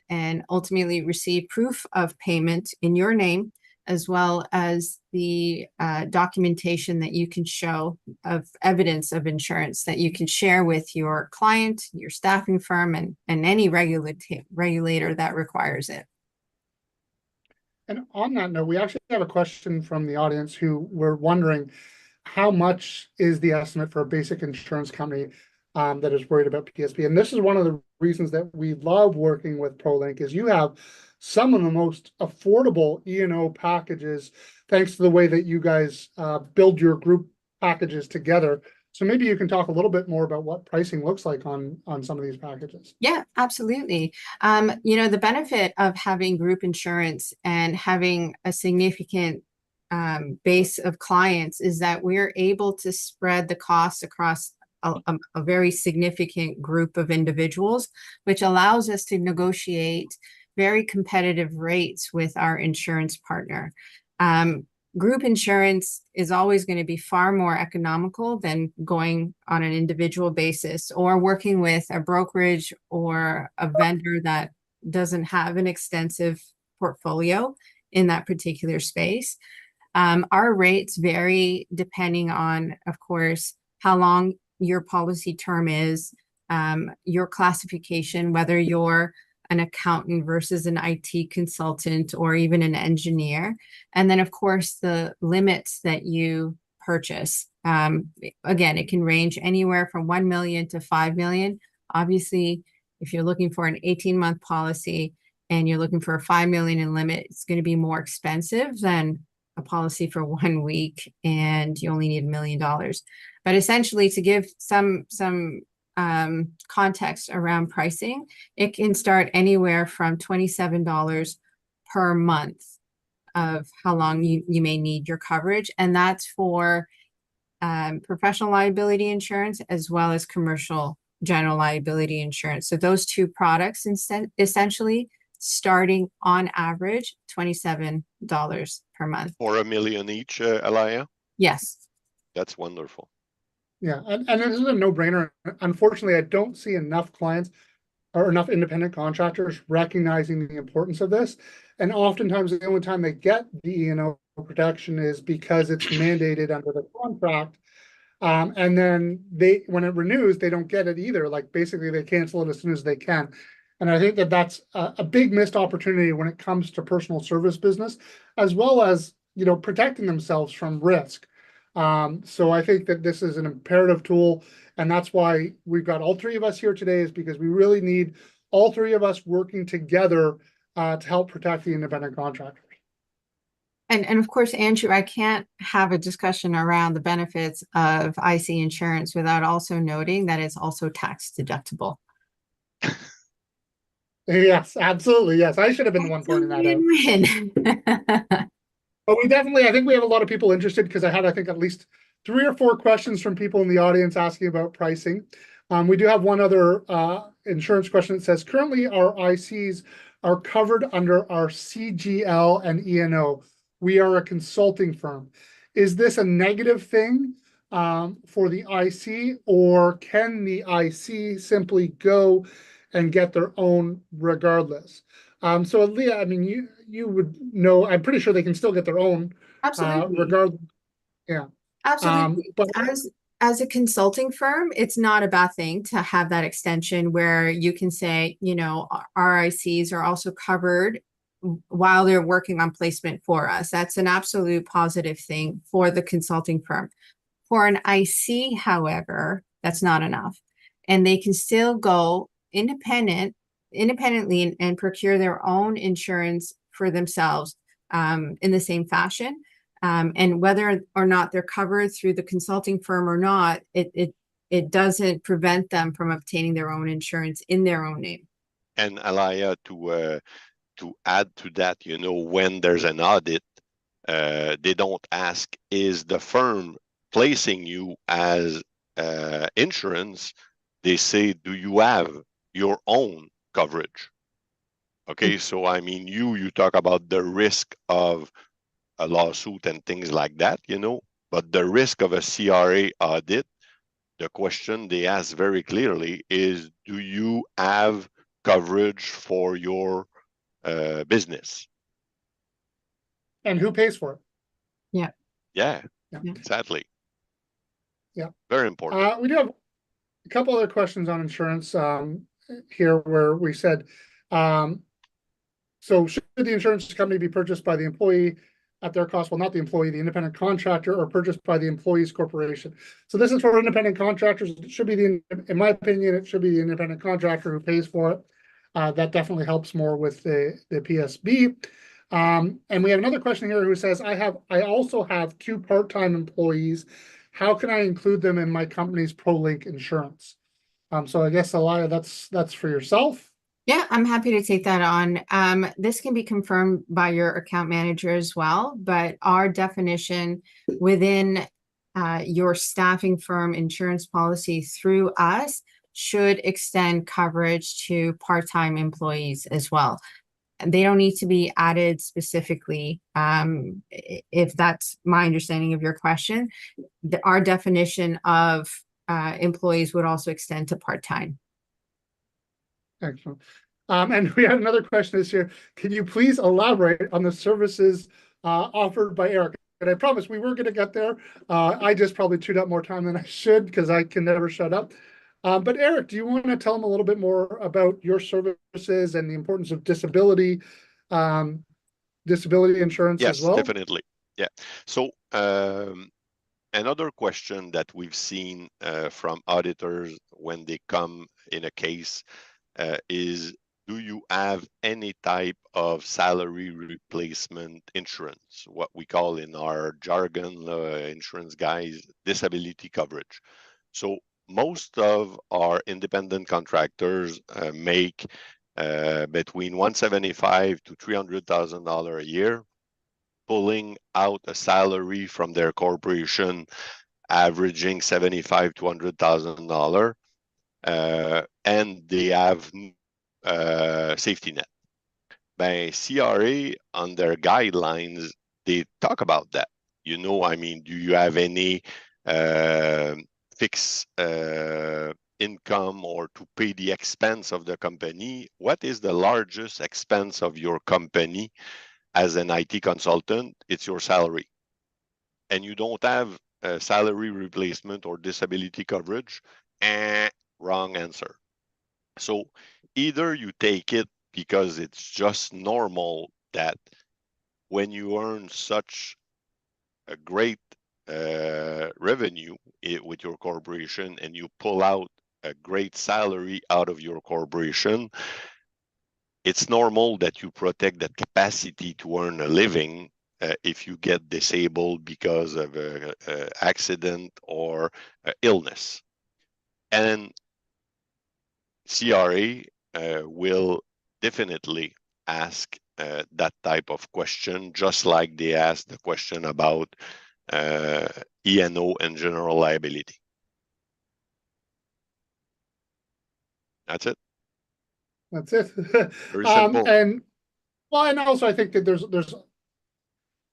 and ultimately receive proof of payment in your name, as well as the documentation that you can show of evidence of insurance that you can share with your client, your staffing firm, and any regulator that requires it. And on that note, we actually have a question from the audience who were wondering how much is the estimate for a basic insurance company that is worried about PSB? And this is one of the reasons that we love working with PROLINK is you have some of the most affordable E&O packages, thanks to the way that you guys build your group packages together. So maybe you can talk a little bit more about what pricing looks like on some of these packages. Yeah, absolutely. You know, the benefit of having group insurance and having a significant base of clients is that we're able to spread the costs across a very significant group of individuals, which allows us to negotiate very competitive rates with our insurance partner. Group insurance is always going to be far more economical than going on an individual basis or working with a brokerage or a vendor that doesn't have an extensive portfolio in that particular space. Our rates vary depending on, of course, how long your policy term is, your classification, whether you're an accountant versus an IT consultant or even an engineer. And then, of course, the limits that you purchase. Again, it can range anywhere from 1 million to 5 million. Obviously, if you're looking for an 18-month policy and you're looking for a 5 million in limit, it's going to be more expensive than a policy for 1 week and you only need $1 million. But essentially, to give some context around pricing, it can start anywhere from $27 per month of how long you may need your coverage. And that's for professional liability insurance as well as commercial general liability insurance. So those two products essentially starting on average $27 per month. For $1 million each, Alliya? Yes. That's wonderful. Yeah, and this is a no-brainer. Unfortunately, I don't see enough clients or enough independent contractors recognizing the importance of this. And oftentimes the only time they get the E&O protection is because it's mandated under the contract. And then when it renews, they don't get it either. Like basically they cancel it as soon as they can. And I think that that's a big missed opportunity when it comes to personal service business, as well as, protecting themselves from risk. So I think that this is an imperative tool, and that's why we've got all three of us here today, is because we really need all three of us working together to help protect the independent contractors. And of course, Andrew, I can't have a discussion around the benefits of IC insurance without also noting that it's also tax deductible. Yes, absolutely. Yes, I should have been the one pointing that out. But I think we have a lot of people interested because I think, at least 3 or 4 questions from people in the audience asking about pricing. We do have one other insurance question that says, currently our ICs are covered under our CGL and E&O. We are a consulting firm. Is this a negative thing for the IC, or can the IC simply go and get their own regardless? So Leah, I mean, you would know, I'm pretty sure they can still get their own. Absolutely. Regardless. Yeah. Absolutely. But as a consulting firm, it's not a bad thing to have that extension where you can say, RICs are also covered while they're working on placement for us. That's an absolute positive thing for the consulting firm. For an IC, however, that's not enough. And they can still go independently and procure their own insurance for themselves in the same fashion. And whether or not they're covered through the consulting firm or not, it doesn't prevent them from obtaining their own insurance in their own name. And Alliya, to add to that, when there's an audit, they don't ask, is the firm placing you as insurance? They say, do you have your own coverage? Okay, so I mean, you talk about the risk of a lawsuit and things like that, but the risk of a CRA audit, the question they ask very clearly is, do you have coverage for your business? And who pays for it? Yeah, exactly. Yeah. Very important. We do have a couple other questions on insurance here where we said, so should the insurance company be purchased by the employee at their cost? Well, not the employee, the independent contractor, or purchased by the employee's corporation. So this is for independent contractors. It should be in my opinion, it should be the independent contractor who pays for it. That definitely helps more with the PSB. And we have another question here who says, I also have 2 part-time employees. How can I include them in my company's PROLINK insurance? So I guess, Alliya, that's for yourself. Yeah, I'm happy to take that on. This can be confirmed by your account manager as well, but our definition within your staffing firm insurance policy through us should extend coverage to part-time employees as well. They don't need to be added specifically, if that's my understanding of your question. Our definition of employees would also extend to part-time. Excellent. And we have another question this year. Can you please elaborate on the services offered by Eric? And I promise we were going to get there. I just probably chewed up more time than I should because I can never shut up. But Eric, do you want to tell them a little bit more about your services and the importance of um, disability insurance as Yes, well? definitely. Yeah. So another question that we've seen from auditors when they come in a case is, do you have any type of salary replacement insurance, what we call in our jargon, insurance guys, disability coverage? So most of our independent contractors make between $175,000 to $300,000 a year, pulling out a salary from their corporation averaging $75,000 to $100,000, and they have safety net. By CRA, on their guidelines, they talk about that. I mean, do you have any fixed income or to pay the expense of the company? What is the largest expense of your company as an IT consultant? It's your salary. And you don't have a salary replacement or disability coverage? Wrong answer. So either you take it because it's just normal that when you earn such a great revenue with your corporation and you pull out a great salary out of your corporation, it's normal that you protect that capacity to earn a living if you get disabled because of an accident or illness. And CRA will definitely ask that type of question, just like they ask the question about E&O and general liability. That's it. That's it. Very simple. And also I think that there's a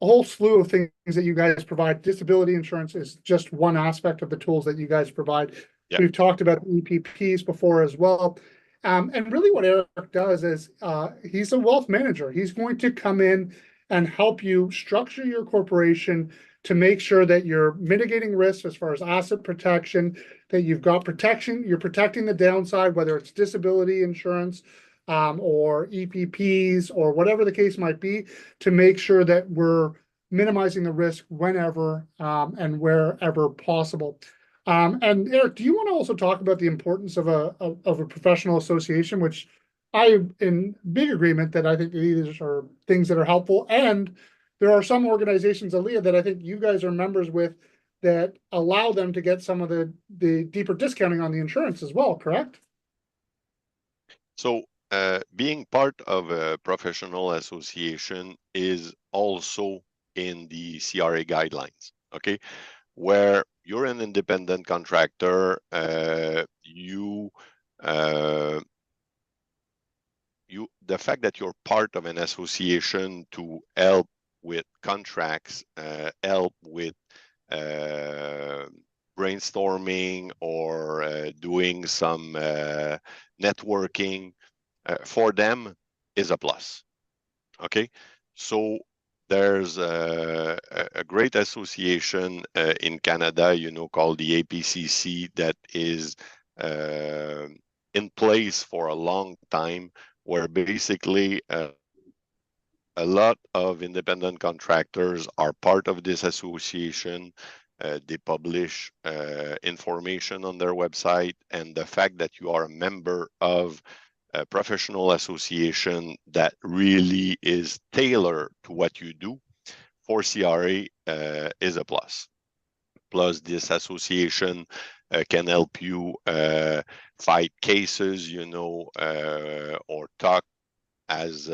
whole slew of things that you guys provide. Disability insurance is just one aspect of the tools that you guys provide. Yep. We've talked about EPPs before as well. And really what Eric does is he's a wealth manager. He's going to come in and help you structure your corporation to make sure that you're mitigating risks as far as asset protection, that you've got protection, you're protecting the downside, whether it's disability insurance or EPPs or whatever the case might be, to make sure that we're minimizing the risk whenever and wherever possible. And Eric, do you want to also talk about the importance of a professional association, which I'm in big agreement that I think these are things that are helpful. And there are some organizations, Alliya, that I think you guys are members with that allow them to get some of the deeper discounting on the insurance as well, correct? So being part of a professional association is also in the CRA guidelines, okay? Where you're an independent contractor, the fact that you're part of an association to help with contracts, help with brainstorming or doing some networking for them is a plus. Okay, so there's a great association in Canada, called the APCC, that is in place for a long time, where basically a lot of independent contractors are part of this association. They publish information on their website, and the fact that you are a member of a professional association that really is tailored to what you do for CRA is a plus. Plus, this association can help you fight cases, or talk as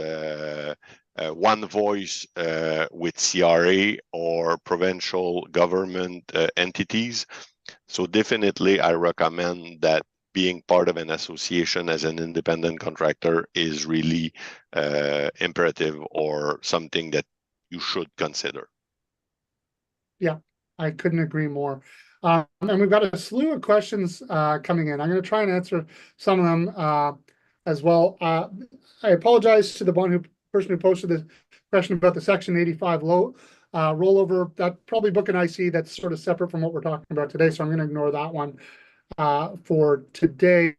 one voice with CRA or provincial government entities. So definitely I recommend that being part of an association as an independent contractor is really imperative, or something that you should consider. Yeah, I couldn't agree more. And we've got a slew of questions coming in. I'm going to try and answer some of them as well. I apologize to the person who posted the question about the Section 85 rollover. That probably book an IC that's sort of separate from what we're talking about today, so I'm going to ignore that one. for today.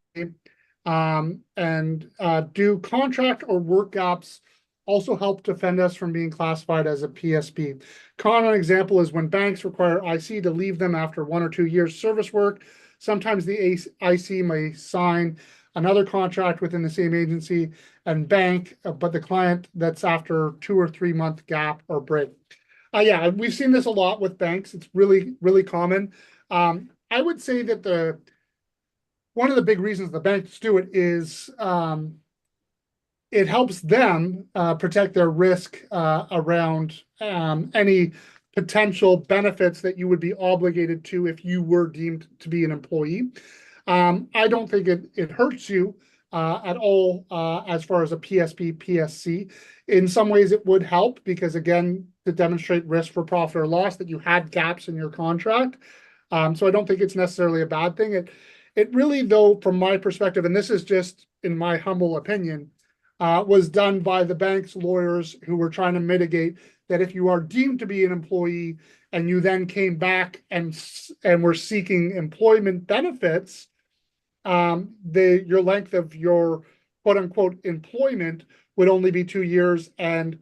Do contract or work gaps also help defend us from being classified as a PSB? Common example is when banks require IC to leave them after 1 or 2 years service work. Sometimes the IC may sign another contract within the same agency and bank, but the client that's after 2 or 3 month gap or break. Yeah, we've seen this a lot with banks. It's really, really common. I would say that one of the big reasons the banks do it is it helps them protect their risk around any potential benefits that you would be obligated to if you were deemed to be an employee. I don't think it hurts you at all as far as a PSB, PSC. In some ways, it would help because, again, to demonstrate risk for profit or loss, that you had gaps in your contract. So I don't think it's necessarily a bad thing. It really, though, from my perspective, and this is just in my humble opinion, was done by the bank's lawyers who were trying to mitigate that if you are deemed to be an employee and you then came back and were seeking employment benefits, your length of your quote unquote employment would only be 2 years, and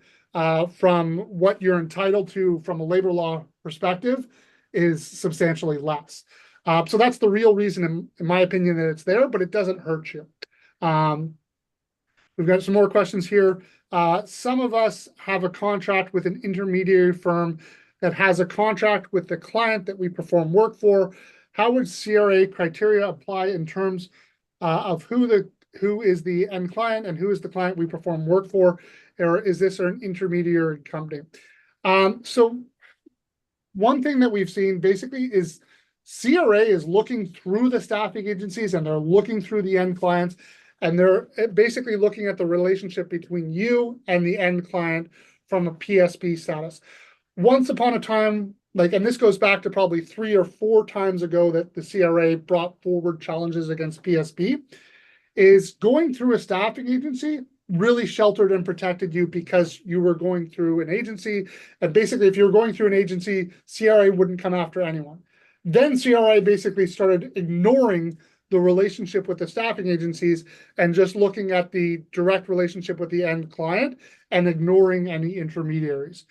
from what you're entitled to from a labor law perspective is substantially less. So that's the real reason, in my opinion, that it's there, but it doesn't hurt you. We've got some more questions here. Some of us have a contract with an intermediary firm that has a contract with the client that we perform work for. How would CRA criteria apply in terms of who is the end client and who is the client we perform work for? Or is this an intermediary company? So one thing that we've seen basically is CRA is looking through the staffing agencies and they're looking through the end clients, and they're basically looking at the relationship between you and the end client from a PSB status. Once upon a time, and this goes back to probably 3 or 4 times ago that the CRA brought forward challenges against PSB, is going through a staffing agency really sheltered and protected you because you were going through an agency. And basically, if you were going through an agency, CRA wouldn't come after anyone. Then CRA basically started ignoring the relationship with the staffing agencies and just looking at the direct relationship with the end client and ignoring any intermediaries.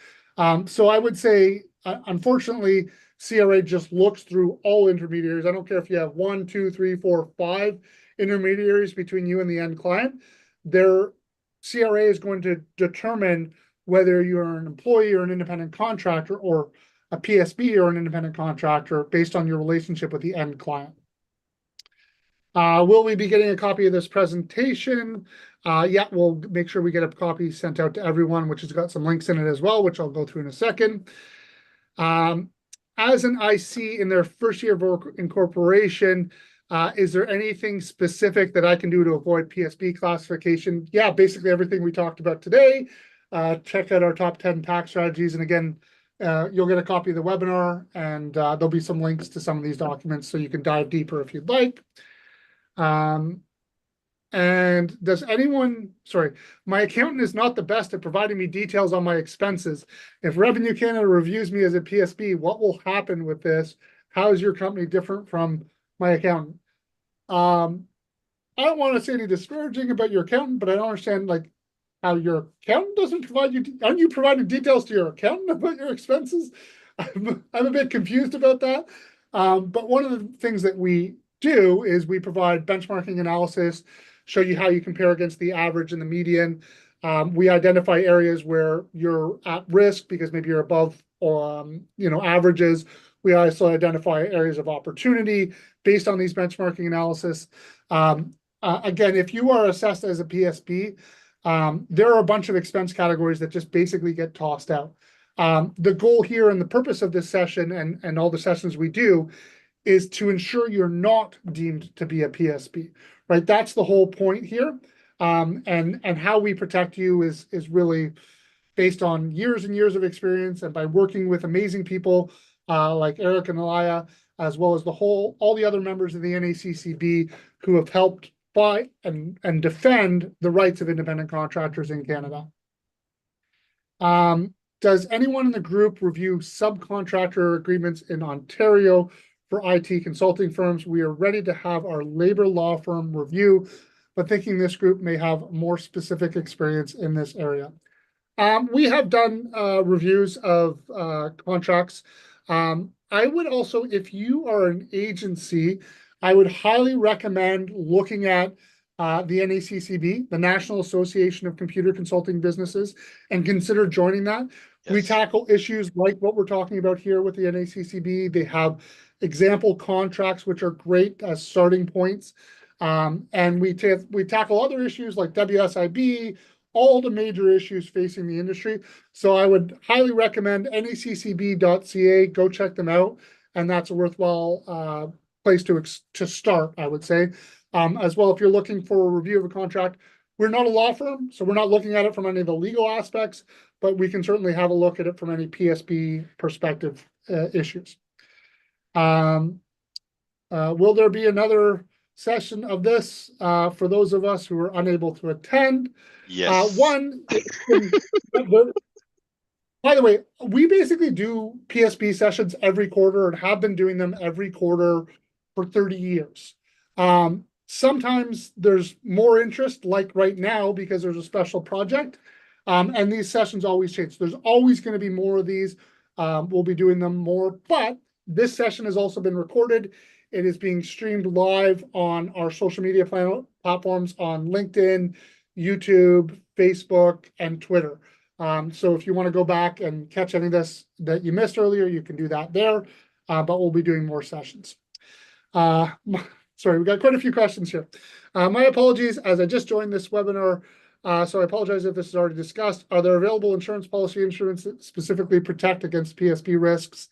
So I would say, unfortunately, CRA just looks through all intermediaries. I don't care if you have 1, 2, 3, 4, 5 intermediaries between you and the end client. Their CRA is going to determine whether you're an employee or an independent contractor, or a PSB or an independent contractor, based on your relationship with the end client. Will we be getting a copy of this presentation? Yeah, we'll make sure we get a copy sent out to everyone, which has got some links in it as well, which I'll go through in a second. As an IC in their first year of incorporation, is there anything specific that I can do to avoid PSB classification? Yeah, basically everything we talked about today. Check out our top 10 tax strategies. And again, you'll get a copy of the webinar, and there'll be some links to some of these documents so you can dive deeper if you'd like. And does anyone, sorry, my accountant is not the best at providing me details on my expenses. If Revenue Canada reviews me as a PSB, what will happen with this? How is your company different from my accountant? I don't want to say anything disparaging about your accountant, but I don't understand how your accountant doesn't provide you. Aren't you providing details to your accountant about your expenses? I'm a bit confused about that. But one of the things that we do is we provide benchmarking analysis, show you how you compare against the average and the median. We identify areas where you're at risk because maybe you're above averages. We also identify areas of opportunity based on these benchmarking analysis. Again, if you are assessed as a PSB, there are a bunch of expense categories that just basically get tossed out. The goal here and the purpose of this session and all the sessions we do is to ensure you're not deemed to be a PSB, right? That's the whole point here. And how we protect you is really based on years and years of experience, and by working with amazing people like Eric and Alliya, as well as all the other members of the NACCB who have helped fight and defend the rights of independent contractors in Canada. Does anyone in the group review subcontractor agreements in Ontario for IT consulting firms. We are ready to have our labor law firm review, but thinking this group may have more specific experience in this area. We have done reviews of contracts. I would also, if you are an agency, I would highly recommend looking at the NACCB, the National Association of Computer Consulting Businesses, and consider joining that. We Yes. tackle issues like what we're talking about here with the NACCB. They have example contracts, which are great as starting points. And we tackle other issues like WSIB, all the major issues facing the industry. So I would highly recommend naccb.ca. Go check them out. And that's a worthwhile place to start, I would say. As well, if you're looking for a review of a contract, we're not a law firm, so we're not looking at it from any of the legal aspects, but we can certainly have a look at it from any PSB perspective issues. Will there be another session of this for those of us who are unable to attend? Yes. By the way, we basically do PSB sessions every quarter and have been doing them every quarter for 30 years. Sometimes there's more interest, like right now, because there's a special project. And these sessions always change. There's always going to be more of these. We'll be doing them more, but this session has also been recorded. It is being streamed live on our social media platforms on LinkedIn, YouTube, Facebook, and Twitter. So if you want to go back and catch any of this that you missed earlier, you can do that there, but we'll be doing more sessions. Sorry, we got quite a few questions here. My apologies, as I just joined this webinar, so I apologize if this is already discussed. Are there available insurance that specifically protect against PSB risks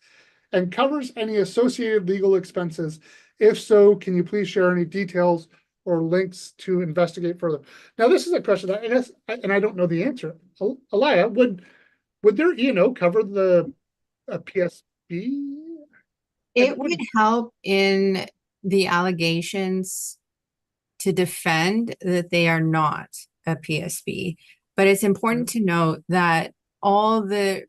and covers any associated legal expenses? If so, can you please share any details or links to investigate further? Now, this is a question I guess, and I don't know the answer. Alliya, would their E&O cover the PSB? It would help in the allegations to defend that they are not a PSB. But it's important to note that all the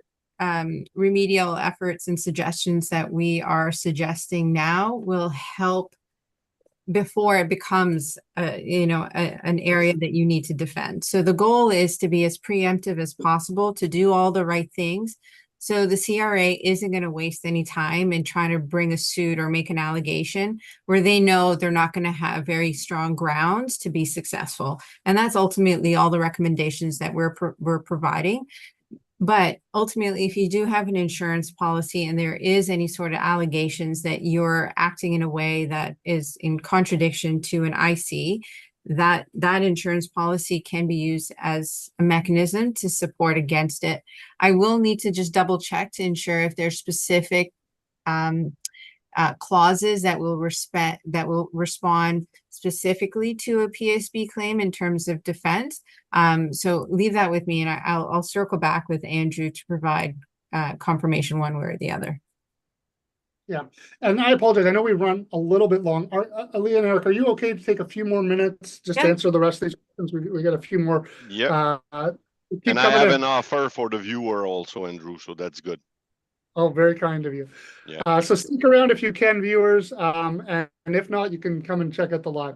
remedial efforts and suggestions that we are suggesting now will help before it becomes an area that you need to defend. So the goal is to be as preemptive as possible, to do all the right things. So the CRA isn't going to waste any time in trying to bring a suit or make an allegation where they know they're not going to have very strong grounds to be successful. And that's ultimately all the recommendations that we're providing. But ultimately, if you do have an insurance policy and there is any sort of allegations that you're acting in a way that is in contradiction to an IC, that insurance policy can be used as a mechanism to support against it. I will need to just double check to ensure if there's specific clauses that will respond specifically to a PSB claim in terms of defense. So leave that with me, and I'll circle back with Andrew to provide confirmation one way or the other. Yeah, and I apologize. I know we run a little bit long. Alliya and Eric, are you okay to take a few more minutes just to answer the rest of these questions? We got a few more. Yeah. And I have an offer for the viewer also, Andrew, so that's good. Oh, very kind of you. Yeah. So stick around if you can, viewers, and if not, you can come and check out the live.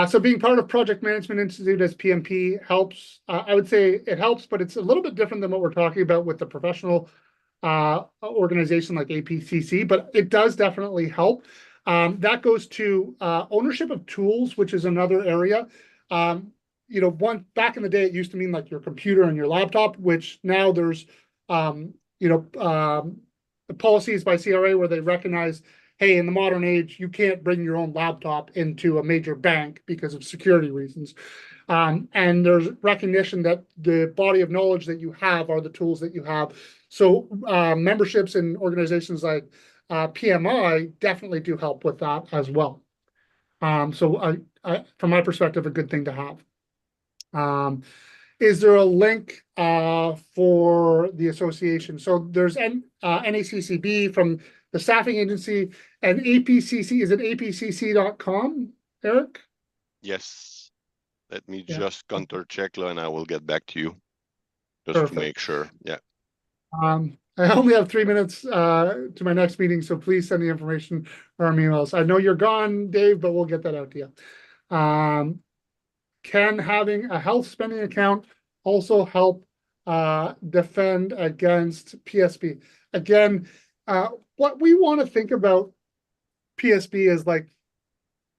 So being part of Project Management Institute as PMP helps. I would say it helps, but it's a little bit different than what we're talking about with the professional organization like APCC, but it does definitely help. That goes to ownership of tools, which is another area. Back in the day, it used to mean like your computer and your laptop, which now there's policies by CRA where they recognize, hey, in the modern age, you can't bring your own laptop into a major bank because of security reasons. And there's recognition that the body of knowledge that you have are the tools that you have. So memberships in organizations like PMI definitely do help with that as well. So from my perspective, a good thing to have. Is there a link for the association? So there's NACCB from the staffing agency and APCC. Is it apcc.com, Eric? Yes. Let me just counter check, and I will get back to you just to make sure. Yeah. I only have 3 minutes to my next meeting, so please send the information or emails. I know you're gone, Dave, but we'll get that out to you. Can having a health spending account also help defend against PSB? Again, what we want to think about PSB is like,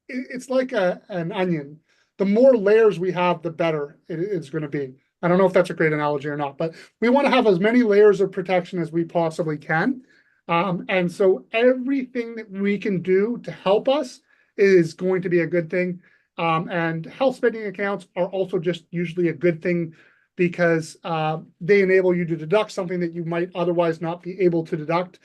it's like an onion. The more layers we have, the better it's going to be. I don't know if that's a great analogy or not, but we want to have as many layers of protection as we possibly can. And so everything that we can do to help us is going to be a good thing. And health spending accounts are also just usually a good thing because they enable you to deduct something that you might otherwise not be able to deduct.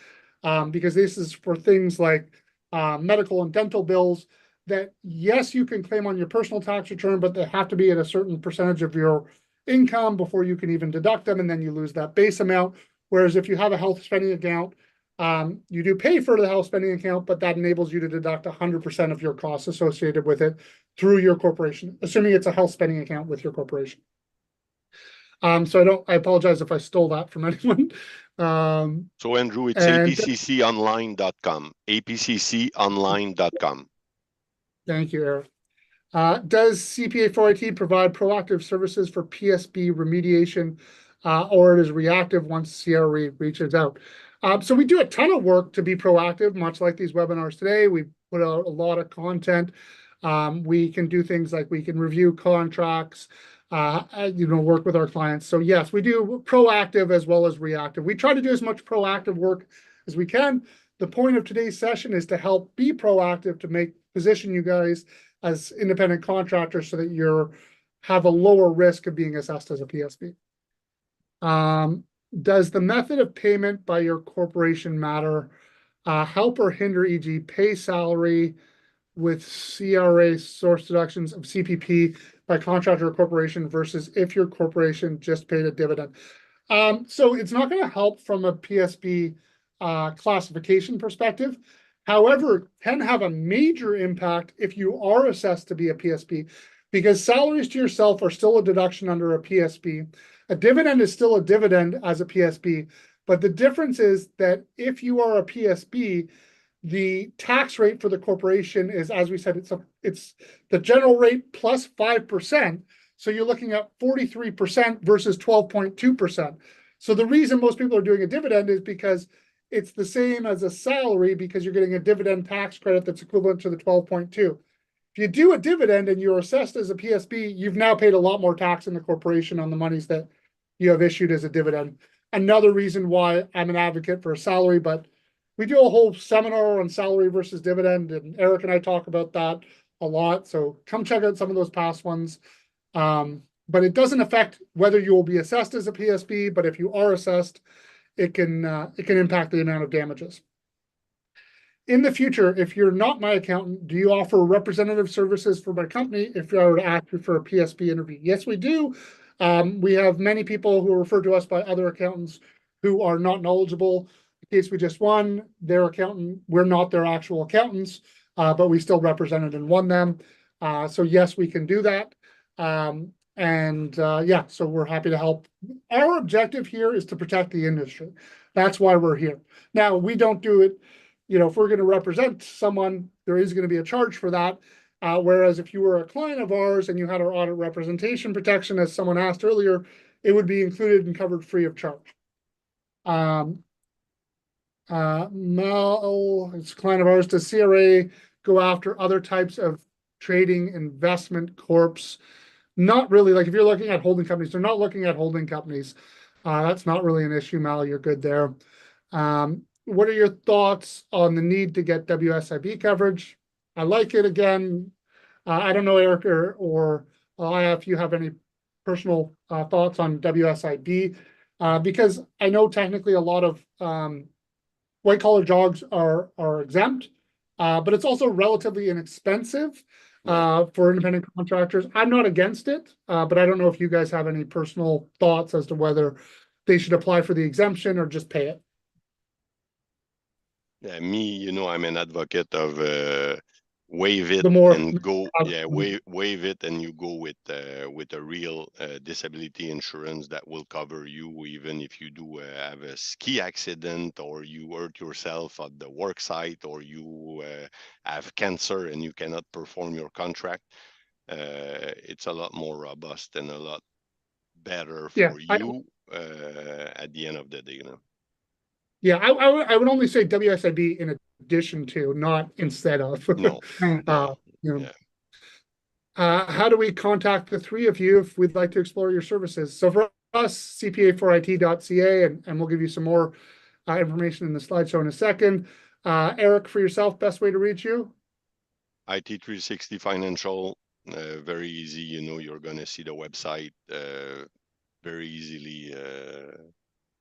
Because this is for things like medical and dental bills that, yes, you can claim on your personal tax return, but they have to be at a certain percentage of your income before you can even deduct them, and then you lose that base amount. Whereas if you have a health spending account, you do pay for the health spending account, but that enables you to deduct 100% of your costs associated with it through your corporation, assuming it's a health spending account with your corporation. So I apologize if I stole that from anyone. So Andrew, it's apcconline.com, apcconline.com. Thank you, Eric. Does CPA 4IT provide proactive services for PSB remediation, or it is reactive once CRA reaches out? So we do a ton of work to be proactive, much like these webinars today. We put out a lot of content. We can do things like we can review contracts, work with our clients. So yes, we do proactive as well as reactive. We try to do as much proactive work as we can. The point of today's session is to help be proactive, to position you guys as independent contractors so that you have a lower risk of being assessed as a PSB. Does the method of payment by your corporation matter? Help or hinder, e.g. pay salary with CRA source deductions of CPP by contractor or corporation versus if your corporation just paid a dividend? So it's not going to help from a PSB classification perspective. However, it can have a major impact if you are assessed to be a PSB, because salaries to yourself are still a deduction under a PSB. A dividend is still a dividend as a PSB, but the difference is that if you are a PSB, the tax rate for the corporation is, as we said, it's the general rate plus 5%. So you're looking at 43% versus 12.2%. So the reason most people are doing a dividend is because it's the same as a salary, because you're getting a dividend tax credit that's equivalent to the 12.2. If you do a dividend and you're assessed as a PSB, you've now paid a lot more tax in the corporation on the monies that you have issued as a dividend. Another reason why I'm an advocate for a salary, but we do a whole seminar on salary versus dividend, and Eric and I talk about that a lot. So come check out some of those past ones. But it doesn't affect whether you will be assessed as a PSB, but if you are assessed, it can impact the amount of damages. In the future, if you're not my accountant, do you offer representative services for my company if I were to ask you for a PSB interview? Yes, we do. We have many people who are referred to us by other accountants who are not knowledgeable. The case we just won, their accountant, we're not their actual accountants, but we still represented and won them. So yes, we can do that. Yeah, so we're happy to help. Our objective here is to protect the industry. That's why we're here. Now, we don't do it, if we're going to represent someone, there is going to be a charge for that. Whereas if you were a client of ours and you had our audit representation protection, as someone asked earlier, it would be included and covered free of charge. Mel, it's a client of ours. Does CRA go after other types of trading investment corps? Not really. Like if you're looking at holding companies, they're not looking at holding companies. That's not really an issue, Mal. You're good there. What are your thoughts on the need to get WSIB coverage? I like it. Again, I don't know, Eric or Alliya, if you have any personal thoughts on WSIB, because I know technically a lot of white collar jobs are exempt, but it's also relatively inexpensive for independent contractors. I'm not against it, but I don't know if you guys have any personal thoughts as to whether they should apply for the exemption or just pay it. Yeah, me, I'm an advocate of waive it the more. and go, yeah, waive it and you go with a real disability insurance that will cover you even if you do have a ski accident, or you hurt yourself at the work site, or you have cancer and you cannot perform your contract. It's a lot more robust and a lot better Yeah, for you at the end of the day, you know. Yeah, I would only say WSIB in addition to, not instead of. No, Right. no, You know. yeah. How do we contact the three of you if we'd like to explore your services? So for us, CPA4IT.ca, and we'll give you some more information in the slideshow in a second. Eric, for yourself, best way to reach you? IT360 Financial, very easy. You know, you're going to see the website very easily.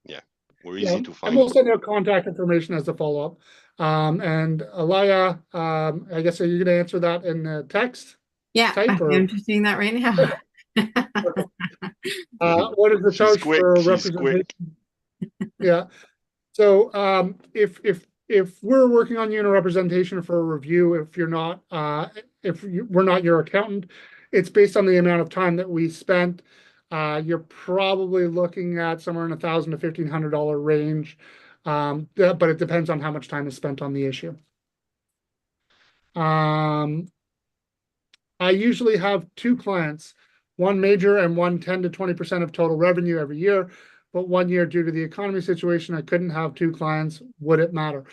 Yeah, we're easy to And find. we'll send out contact information as a follow-up. And Alliya, I guess, are you going to answer that in text? Yeah, Type, or I'm just doing that right now. what is the She's charge quick. for She's representation? quick. Yeah. So if we're working on you in a representation for a review, if you're not, we're not your accountant, it's based on the amount of time that we spent. You're probably looking at somewhere in $1,000 to $1,500 range, but it depends on how much time is spent on the issue. I usually have two clients, one major and one 10 to 20% of total revenue every year. But 1 year, due to the economy situation, I couldn't have two clients. Would it matter?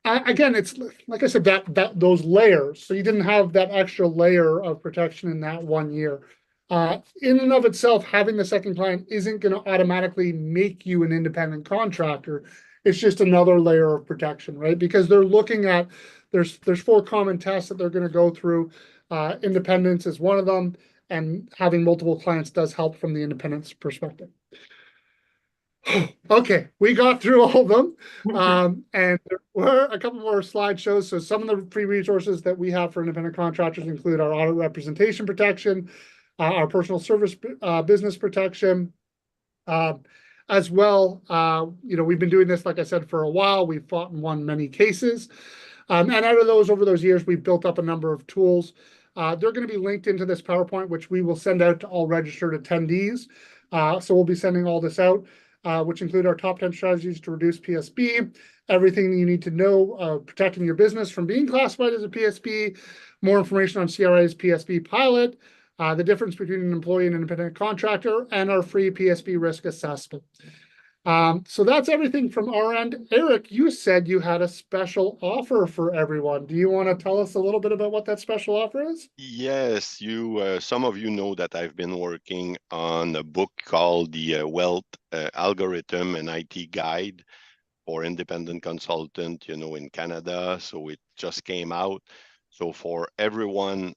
Again, it's like I said, that those layers. So you didn't have that extra layer of protection in that 1 year. In and of itself, having the second client isn't going to automatically make you an independent contractor. It's just another layer of protection, right? Because they're looking at, there's 4 common tests that they're going to go through. Independence is one of them, and having multiple clients does help from the independence perspective. Okay, we got through all of them. And there were a couple more slideshows. So some of the free resources that we have for independent contractors include our audit representation protection, our personal service business protection, as well. You know, we've been doing this, like I said, for a while. We've fought and won many cases. And out of those, over those years, we've built up a number of tools. They're going to be linked into this PowerPoint, which we will send out to all registered attendees. So we'll be sending all this out, which include our top 10 strategies to reduce PSB, everything you need to know, protecting your business from being classified as a PSB, more information on CRA's PSB pilot, the difference between an employee and an independent contractor, and our free PSB risk assessment. So that's everything from our end. Eric, you said you had a special offer for everyone. Do you want to tell us a little bit about what that special offer is? Yes, some of you know that I've been working on a book called the Wealth Algorithm and IT Guide for Independent Consultant, you know, in Canada. So it just came out. So for everyone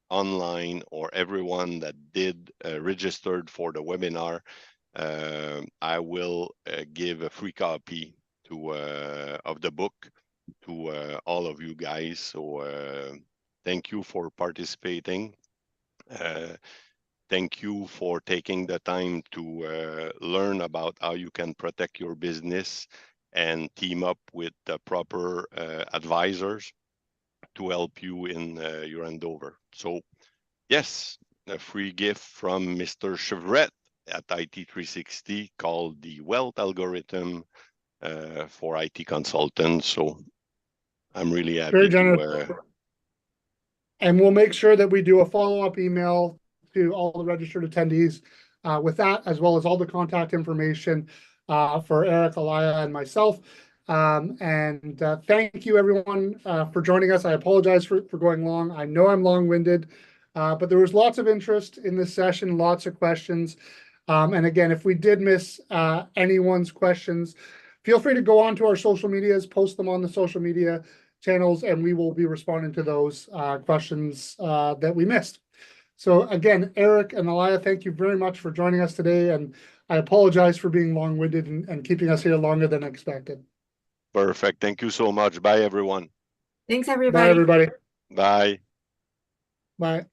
online, or everyone that did registered for the webinar, I will give a free copy of the book to all of you guys. So thank you for participating. Thank you for taking the time to learn about how you can protect your business and team up with the proper advisors to help you in your endeavor. So yes, a free gift from Mr. Chevrette at IT360 called the Wealth Algorithm for IT consultants. So I'm really happy. Very generous. And we'll make sure that we do a follow-up email to all the registered attendees with that, as well as all the contact information for Eric, Alliya, and myself. And thank you, everyone, for joining us. I apologize for going long. I know I'm long-winded, but there was lots of interest in this session, lots of questions. And again, if we did miss anyone's questions, feel free to go on to our social medias, post them on the social media channels, and we will be responding to those questions that we missed. So again, Eric and Alliya, thank you very much for joining us today. And I apologize for being long-winded and keeping us here longer than expected. Perfect. Thank you so much. Bye, everyone. Thanks, everybody. Bye, everybody. Bye. Bye.